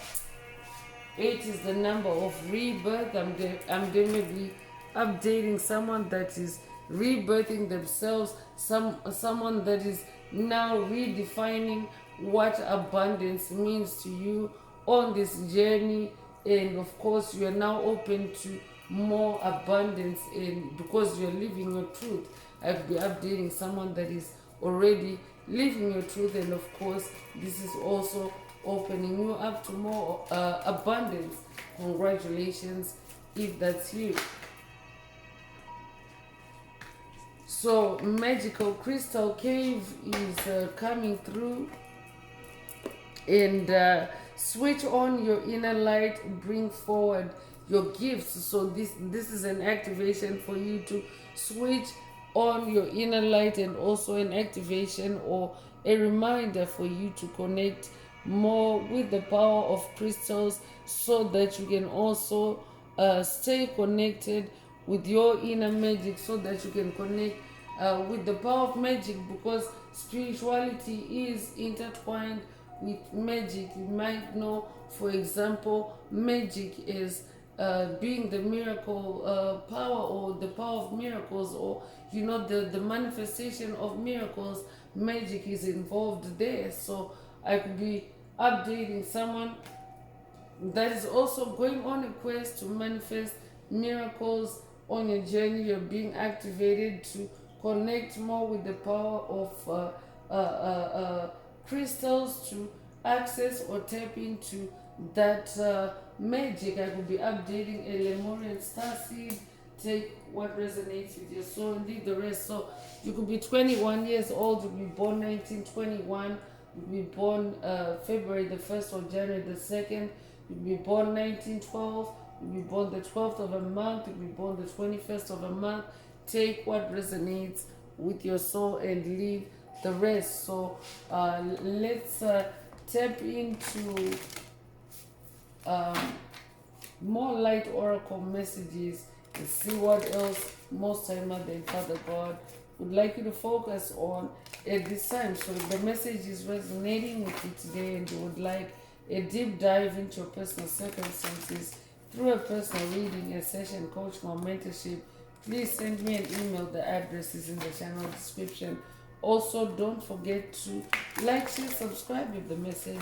8 is the number of rebirth. I'm definitely updating someone that is rebirthing themselves, someone that is now redefining what abundance means to you on this journey. And of course, you are now open to more abundance, and because you're living your truth. I'll be updating someone that is already living your truth, and of course, this is also opening you up to more abundance. Congratulations if that's you. So magical crystal cave is coming through, and switch on your inner light, bring forward your gifts. So this is an activation for you to switch on your inner light, and also an activation or a reminder for you to connect more with the power of crystals, so that you can also stay connected with your inner magic, so that you can connect with the power of magic, because spirituality is intertwined with magic. You might know, for example, magic is being the miracle power, or the power of miracles, or the manifestation of miracles. Magic is involved there. So I could be updating someone that is also going on a quest to manifest miracles on your journey. You're being activated to connect more with the power of crystals, to access or tap into that magic. I could be updating a Lemurian starseed. Take what resonates with your soul and leave the rest. So you could be 21 years old, you could be born 1921, you'll be born February the 1st or January the 2nd, you'll be born 1912, you'll be born the 12th of a month, you'll be born the 21st of a month. Take what resonates with your soul and leave the rest. So let's tap into more light oracle messages and see what else Most High Mother and Father God would like you to focus on at this time. So if the message is resonating with you today and you would like a deep dive into your personal circumstances through a personal reading, a session, coaching, or mentorship, please send me an email. The address is in the channel description. Also, don't forget to like, share, subscribe if the message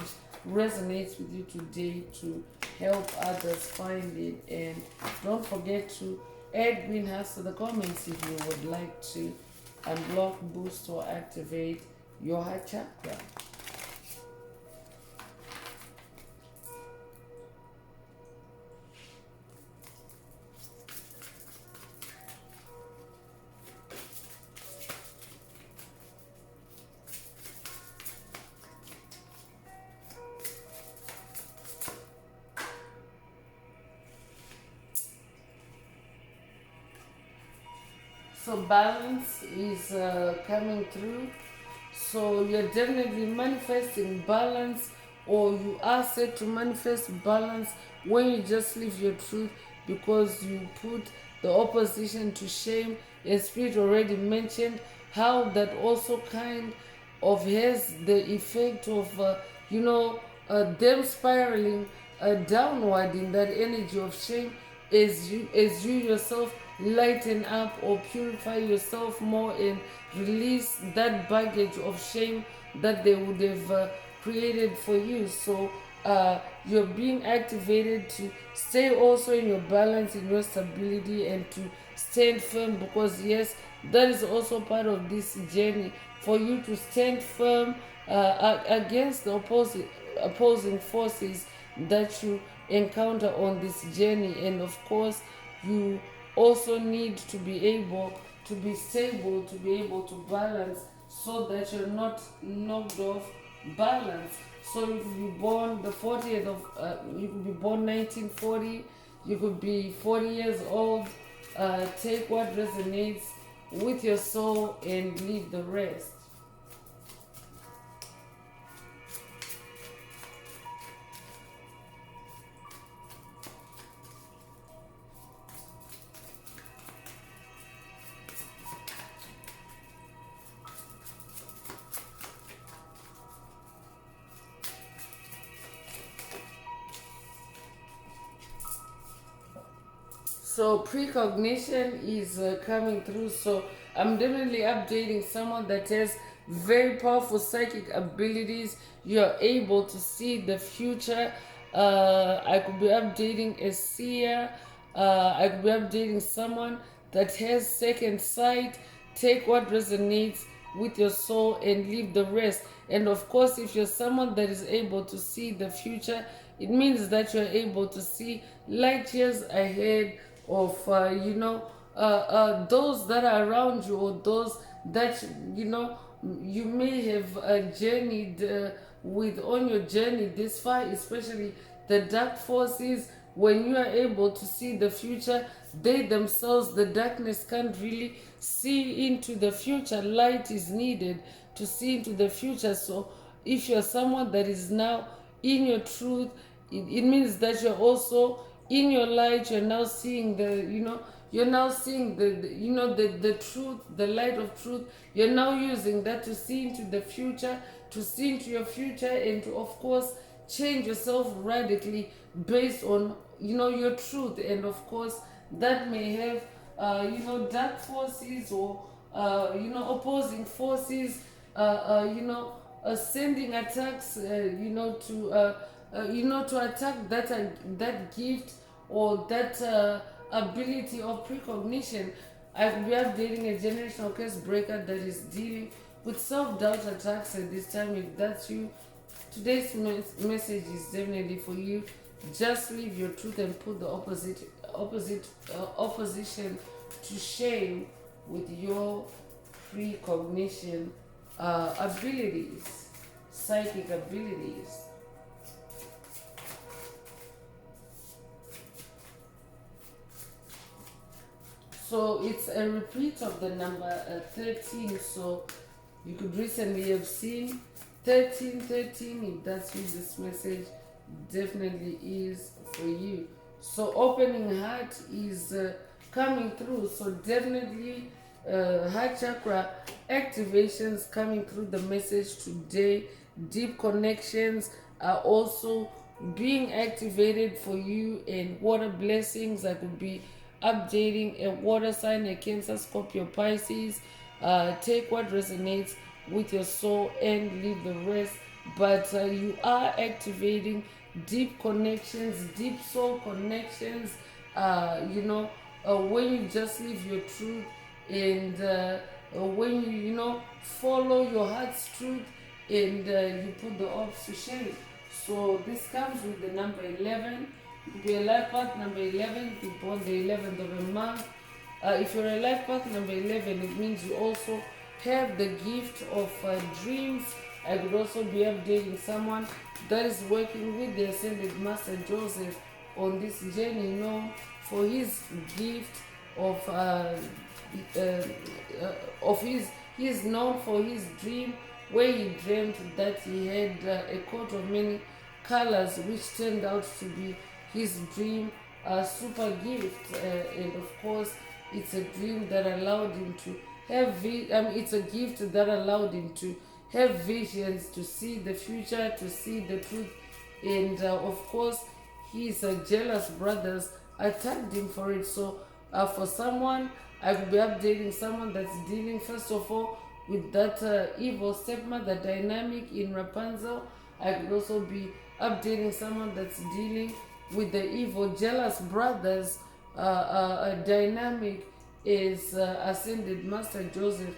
resonates with you today to help others find it. And don't forget to add green hearts to the comments if you would like to unblock, boost, or activate your heart chakra. So balance is coming through. So you're definitely manifesting balance, or you are set to manifest balance when you just live your truth, because you put the opposition to shame. And Spirit already mentioned how that also kind of has the effect of, them spiraling downward in that energy of shame as you yourself lighten up or purify yourself more and release that baggage of shame that they would have created for you. So you're being activated to stay also in your balance, in your stability, and to stand firm, because yes, that is also part of this journey, for you to stand firm against the opposing forces that you encounter on this journey. And of course, you also need to be able to be stable, to be able to balance, so that you're not knocked off balance. So you could be born the 40th of, you could be born 1940, you could be 40 years old. Take what resonates with your soul and leave the rest. So precognition is coming through. So I'm definitely updating someone that has very powerful psychic abilities. You're able to see the future. I could be updating a seer. I could be updating someone that has second sight. Take what resonates with your soul and leave the rest. And of course, if you're someone that is able to see the future, it means that you're able to see light years ahead of those that are around you, or those that you may have journeyed with on your journey this far, especially the dark forces. When you are able to see the future, they themselves, the darkness, can't really see into the future. Light is needed to see into the future. So if you're someone that is now in your truth, it means that you're also in your light. You're now seeing you're now seeing the truth, the light of truth. You're now using that to see into the future, to see into your future, and to, of course, change yourself radically based on your truth. And of course, that may have dark forces, or opposing forces, sending attacks, to attack that gift, or that ability of precognition. I could be updating a generational curse breaker that is dealing with self-doubt attacks at this time. If that's you, today's message is definitely for you. Just live your truth and put the opposition to shame with your precognition abilities. psychic abilities. So it's a repeat of the number 13. So you could recently have seen 13, 13. If that's you, this message definitely is for you. So opening heart is coming through. So definitely heart chakra activations coming through the message today. Deep connections are also being activated for you, and water blessings that could be updating a water sign, a Cancer, Scorpio, Pisces. Take what resonates with your soul and leave the rest. But you are activating deep connections, deep soul connections. When you just live your truth, and when you follow your heart's truth, and you put the odds to shame. So this comes with the number 11. Be a life path number 11. Be born the 11th of a month. If you're a life path number 11, it means you also have the gift of dreams. I could also be updating someone that is working with the Ascended Master Joseph on this journey, known for his gift of his. He is known for his dream, where he dreamt that he had a coat of many colors, which turned out to be his dream super gift. And of course, it's a dream that allowed him to have it's a gift that allowed him to have visions, to see the future, to see the truth. And of course, his jealous brothers attacked him for it. So for someone, I could be updating someone that's dealing first of all with that evil stepmother dynamic in Rapunzel. I could also be updating someone that's dealing with the evil jealous brothers dynamic. Is Ascended Master Joseph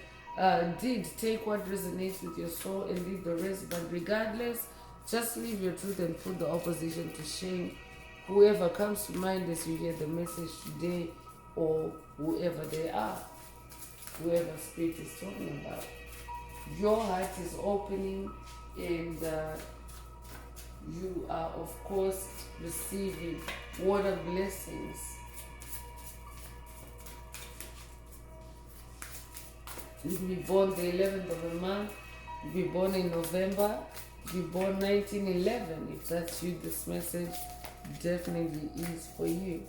did take what resonates with your soul and leave the rest. But regardless, just leave your truth and put the opposition to shame. Whoever comes to mind as you hear the message today, or whoever they are, whoever spirit is talking about, your heart is opening, and you are of course receiving water blessings. You will be born the 11th of the month. You will be born in November. You will be born 1911. If that's you, this message definitely is for you.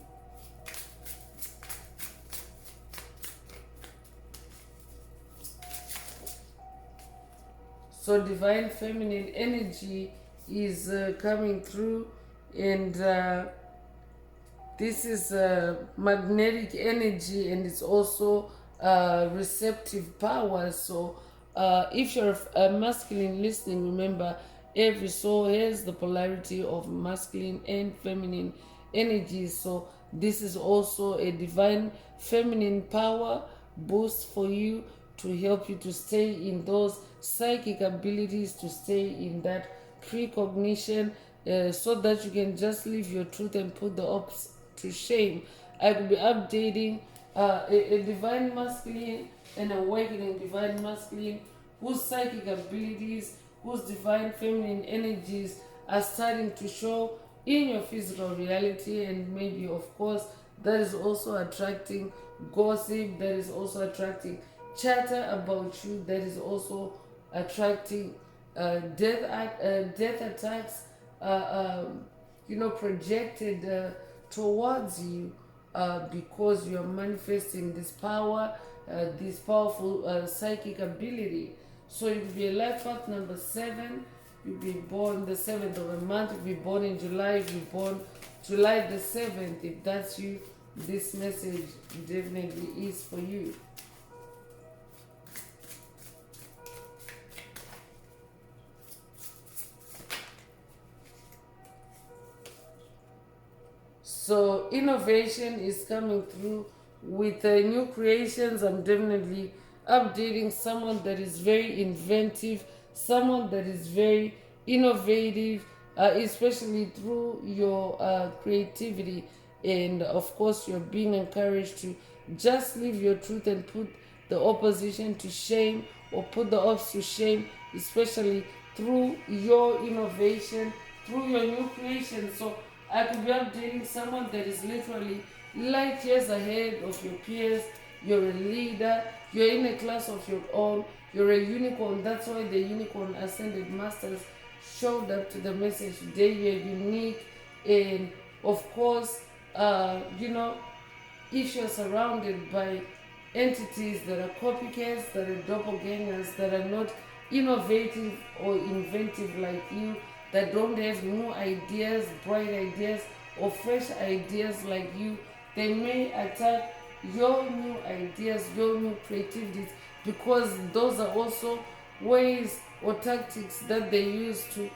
So divine feminine energy is coming through, and this is magnetic energy, and it's also receptive power. So if you're a masculine listening, remember every soul has the polarity of masculine and feminine energies. So this is also a divine feminine power boost for you, to help you to stay in those psychic abilities, to stay in that precognition, so that you can just live your truth and put the ops to shame. I will be updating a divine masculine, an awakening divine masculine, whose psychic abilities, whose divine feminine energies are starting to show in your physical reality. And maybe of course that is also attracting gossip, that is also attracting chatter about you, that is also attracting death attacks, projected towards you, because you are manifesting this power, this powerful psychic ability. So you'll be a life path number 7. You'll be born the 7th of a month. You'll be born in July. You'll be born July the 7th. If that's you, this message definitely is for you. So innovation is coming through with new creations. I'm definitely updating someone that is very inventive, someone that is very innovative, especially through your creativity. And of course, you're being encouraged to just live your truth and put the opposition to shame, or put the odds to shame, especially through your innovation, through your new creation. So I could be updating someone that is literally light years ahead of your peers. You're a leader, you're in a class of your own, you're a unicorn. That's why the unicorn ascended masters showed up to the message today. You're unique, and of course, you know, if you're surrounded by entities that are copycats, that are doppelgangers, that are not innovative or inventive like you, that don't have new ideas, bright ideas, or fresh ideas like you, they may attack your new ideas, your new creativities, because those are also ways or tactics that they use to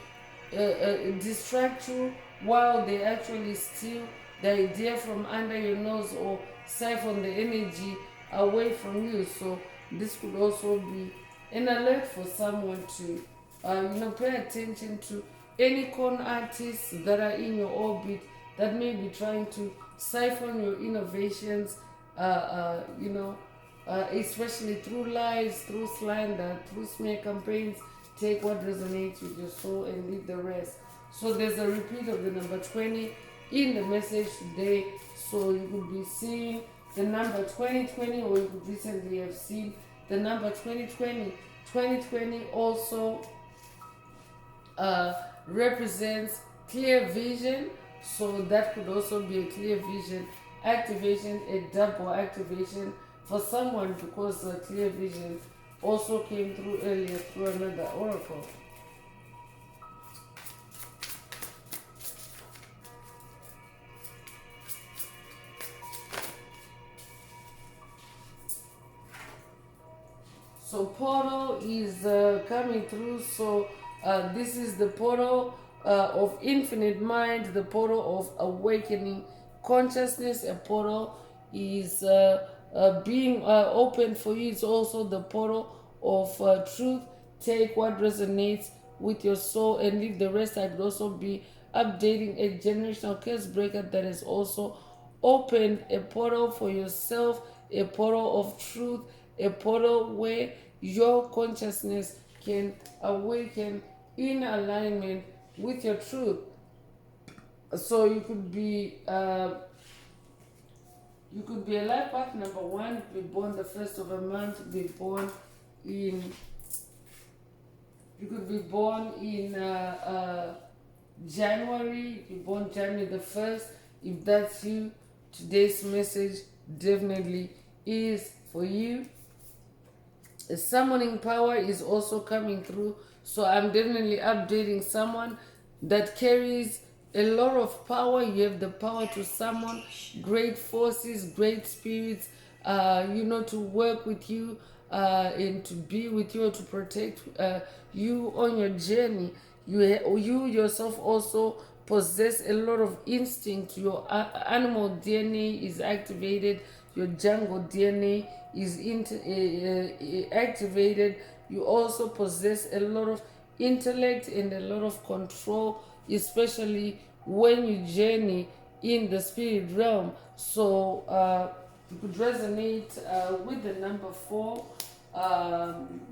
distract you while they actually steal the idea from under your nose or siphon the energy away from you. So this could also be an alert for someone to pay attention to any con artists that are in your orbit that may be trying to siphon your innovations, especially through lies, through slander, through smear campaigns. Take what resonates with your soul and leave the rest. So there's a repeat of the number 20 in the message today. So you could be seeing the number 2020, or you could recently have seen the number 2020. 2020 also represents clear vision. So that could also be a clear vision activation, a double activation for someone, because clear vision also came through earlier through another oracle. So portal is coming through. So this is the portal of infinite mind, the portal of awakening consciousness. A portal is being open for you. It's also the portal of truth. Take what resonates with your soul and leave the rest. I could also be updating a generational curse breaker that has also opened a portal for yourself, a portal of truth, a portal where your consciousness can awaken in alignment with your truth. So you could be a life path number 1, be born the first of a month, be born in. You could be born in January. You're born January the 1st. If that's you, today's message definitely is for you. A summoning power is also coming through. So I'm definitely updating someone that carries a lot of power. You have the power to summon great forces, great spirits, to work with you and to be with you, to protect you on your journey. You yourself also possess a lot of instinct. Your animal DNA is activated. Your jungle DNA is activated. You also possess a lot of intellect and a lot of control, especially when you journey in the spirit realm. So you could resonate with the number 4.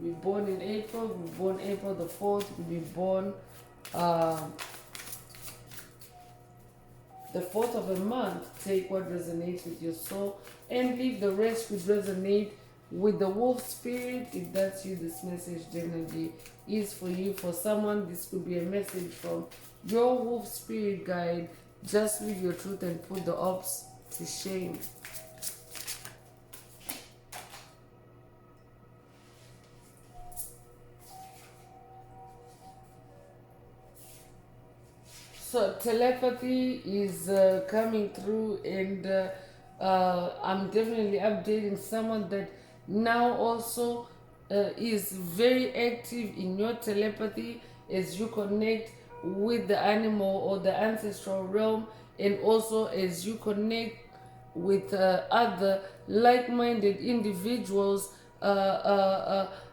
Be born in April. Be born April the 4th. Be born the 4th of a month. Take what resonates with your soul and leave the rest. Could resonate with the wolf spirit. If that's you, this message definitely is for you. For someone, this could be a message from your wolf spirit guide. Just live your truth and put the ops to shame. So telepathy is coming through, and I'm definitely updating someone that now also is very active in your telepathy as you connect with the animal or the ancestral realm, and also as you connect with other like-minded individuals,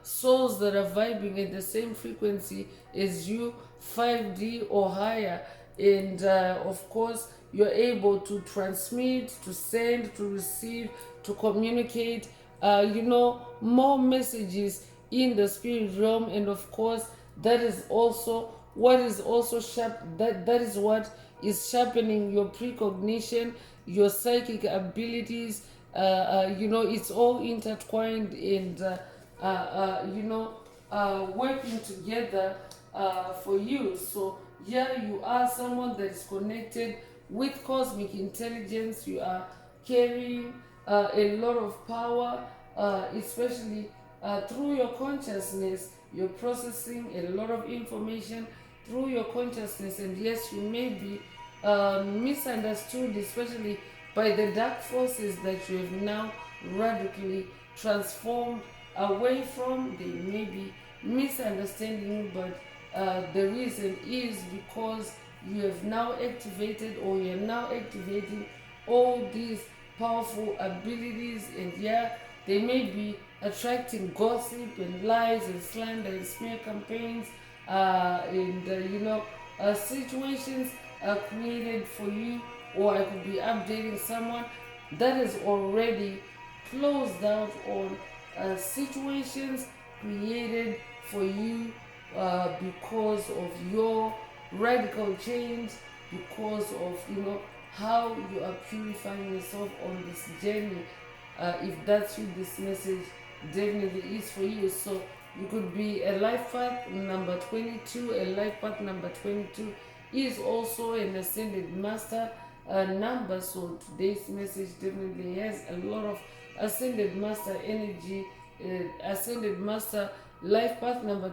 souls that are vibing at the same frequency as you, 5D or higher. And of course, you're able to transmit, to send, to receive, to communicate more messages in the spirit realm. And of course, That is also what is also sharp. That is what is sharpening your precognition, your psychic abilities. It's all intertwined and working together for you. So yeah, you are someone that is connected with cosmic intelligence. You are carrying a lot of power, especially through your consciousness. You're processing a lot of information through your consciousness, and yes, you may be misunderstood, especially by the dark forces that you have now radically transformed away from. They may be misunderstanding you, but the reason is because you have now activated, or you're now activating all these powerful abilities, and yeah, they may be attracting gossip and lies and slander and smear campaigns, and situations are created for you, or I could be updating someone that is already closed out on situations created for you because of your radical change, because of how you are purifying yourself on this journey. If that's you, this message definitely is for you. So you could be a life path number 22. A life path number 22 is also an ascended master number. So today's message definitely has a lot of ascended master energy. Ascended master life path number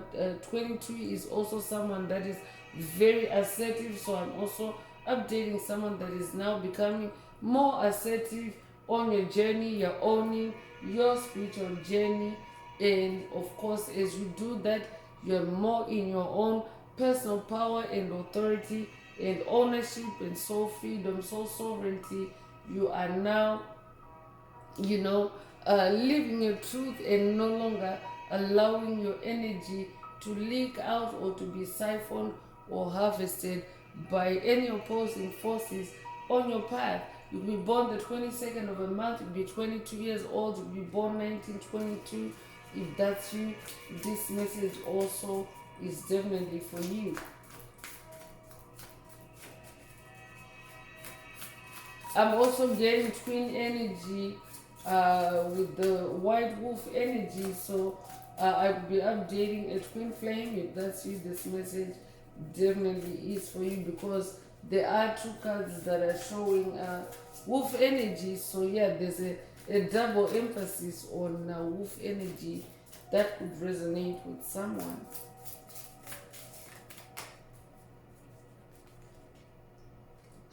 22 is also someone that is very assertive. So I'm also updating someone that is now becoming more assertive on your journey. You're owning your spiritual journey, and of course, as you do that, you're more in your own personal power and authority and ownership and soul freedom, soul sovereignty. You are now living your truth and no longer allowing your energy to leak out or to be siphoned or harvested by any opposing forces on your path. You'll be born the 22nd of a month, you'll be 22 years old, you'll be born 1922. If that's you, this message also is definitely for you. I'm also getting twin energy with the white wolf energy, so I'll be updating a twin flame. If that's you, this message definitely is for you, because there are two cards that are showing wolf energy. So yeah, there's a double emphasis on wolf energy that could resonate with someone.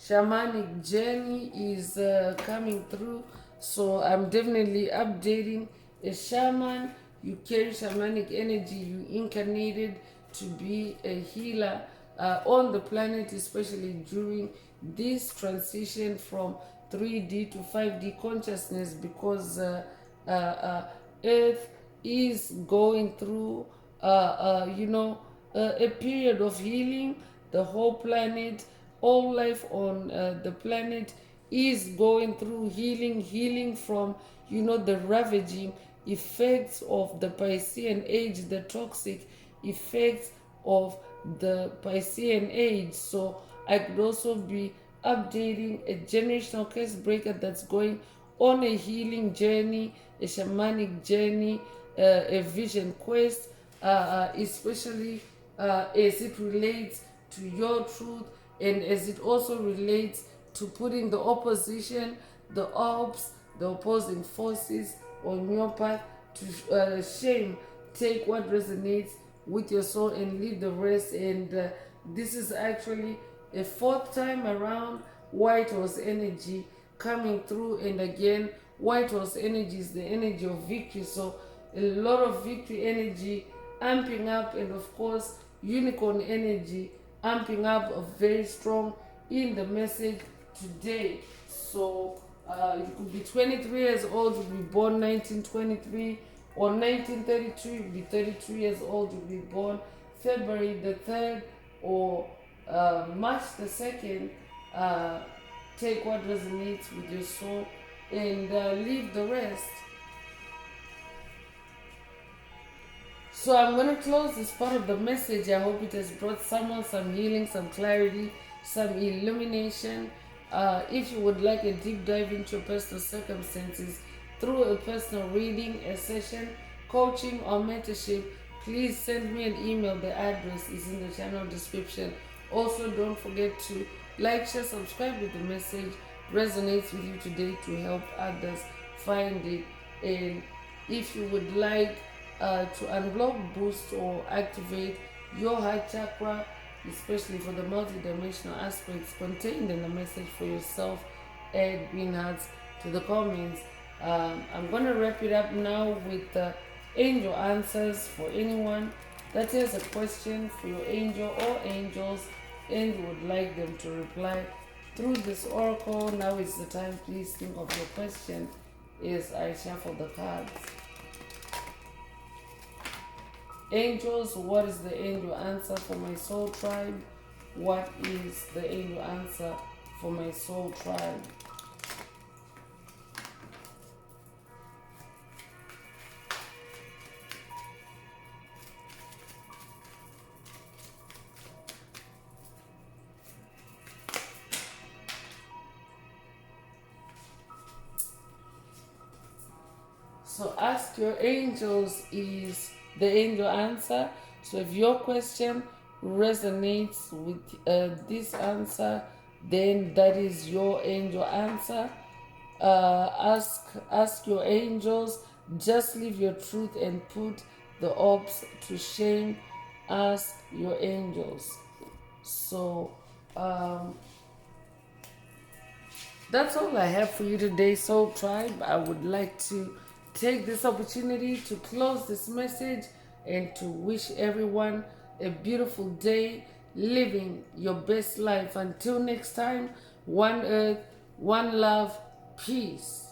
Shamanic journey is coming through, so I'm definitely updating a shaman. You carry shamanic energy, you incarnated to be a healer on the planet, especially during this transition from 3D to 5D consciousness, because Earth is going through a period of healing. The whole planet, all life on the planet is going through healing from the ravaging effects of the Piscean age, the toxic effects of the Piscean age. So I could also be updating a generational curse breaker that's going on a healing journey, a shamanic journey, a vision quest, especially as it relates to your truth, and as it also relates to putting the opposition, the ops, the opposing forces on your path to shame. Take what resonates with your soul and leave the rest. And this is actually a fourth time around white horse energy coming through. And again, white horse energy is the energy of victory. So a lot of victory energy amping up, and of course unicorn energy amping up very strong in the message today. So you could be 23 years old, you'll be born 1923, or 1932, you'll be 32 years old, you'll be born February the 3rd, or March the 2nd. Take what resonates with your soul and leave the rest. So I'm going to close this part of the message. I hope it has brought someone some healing, some clarity, some illumination. If you would like a deep dive into your personal circumstances through a personal reading, a session, coaching, or mentorship, please send me an email. The address is in the channel description. Also, don't forget to like, share, subscribe if the message resonates with you today to help others find it. And if you would like to unblock, boost, or activate your heart chakra, especially for the multidimensional aspects contained in the message for yourself, add green hearts to the comments. I'm going to wrap it up now with angel answers for anyone that has a question for your angel or angels and you would like them to reply through this oracle. Now is the time. Please think of your question as I shuffle the cards. Angels, what is the angel answer for my soul tribe? What is the angel answer for my soul tribe? So ask your angels is the angel answer. So if your question resonates with this answer, then that is your angel answer. Ask your angels, just live your truth and put the ops to shame. Ask your angels. So that's all I have for you today, Soul Tribe. I would like to take this opportunity to close this message and to wish everyone a beautiful day, living your best life. Until next time, one earth, one love, peace.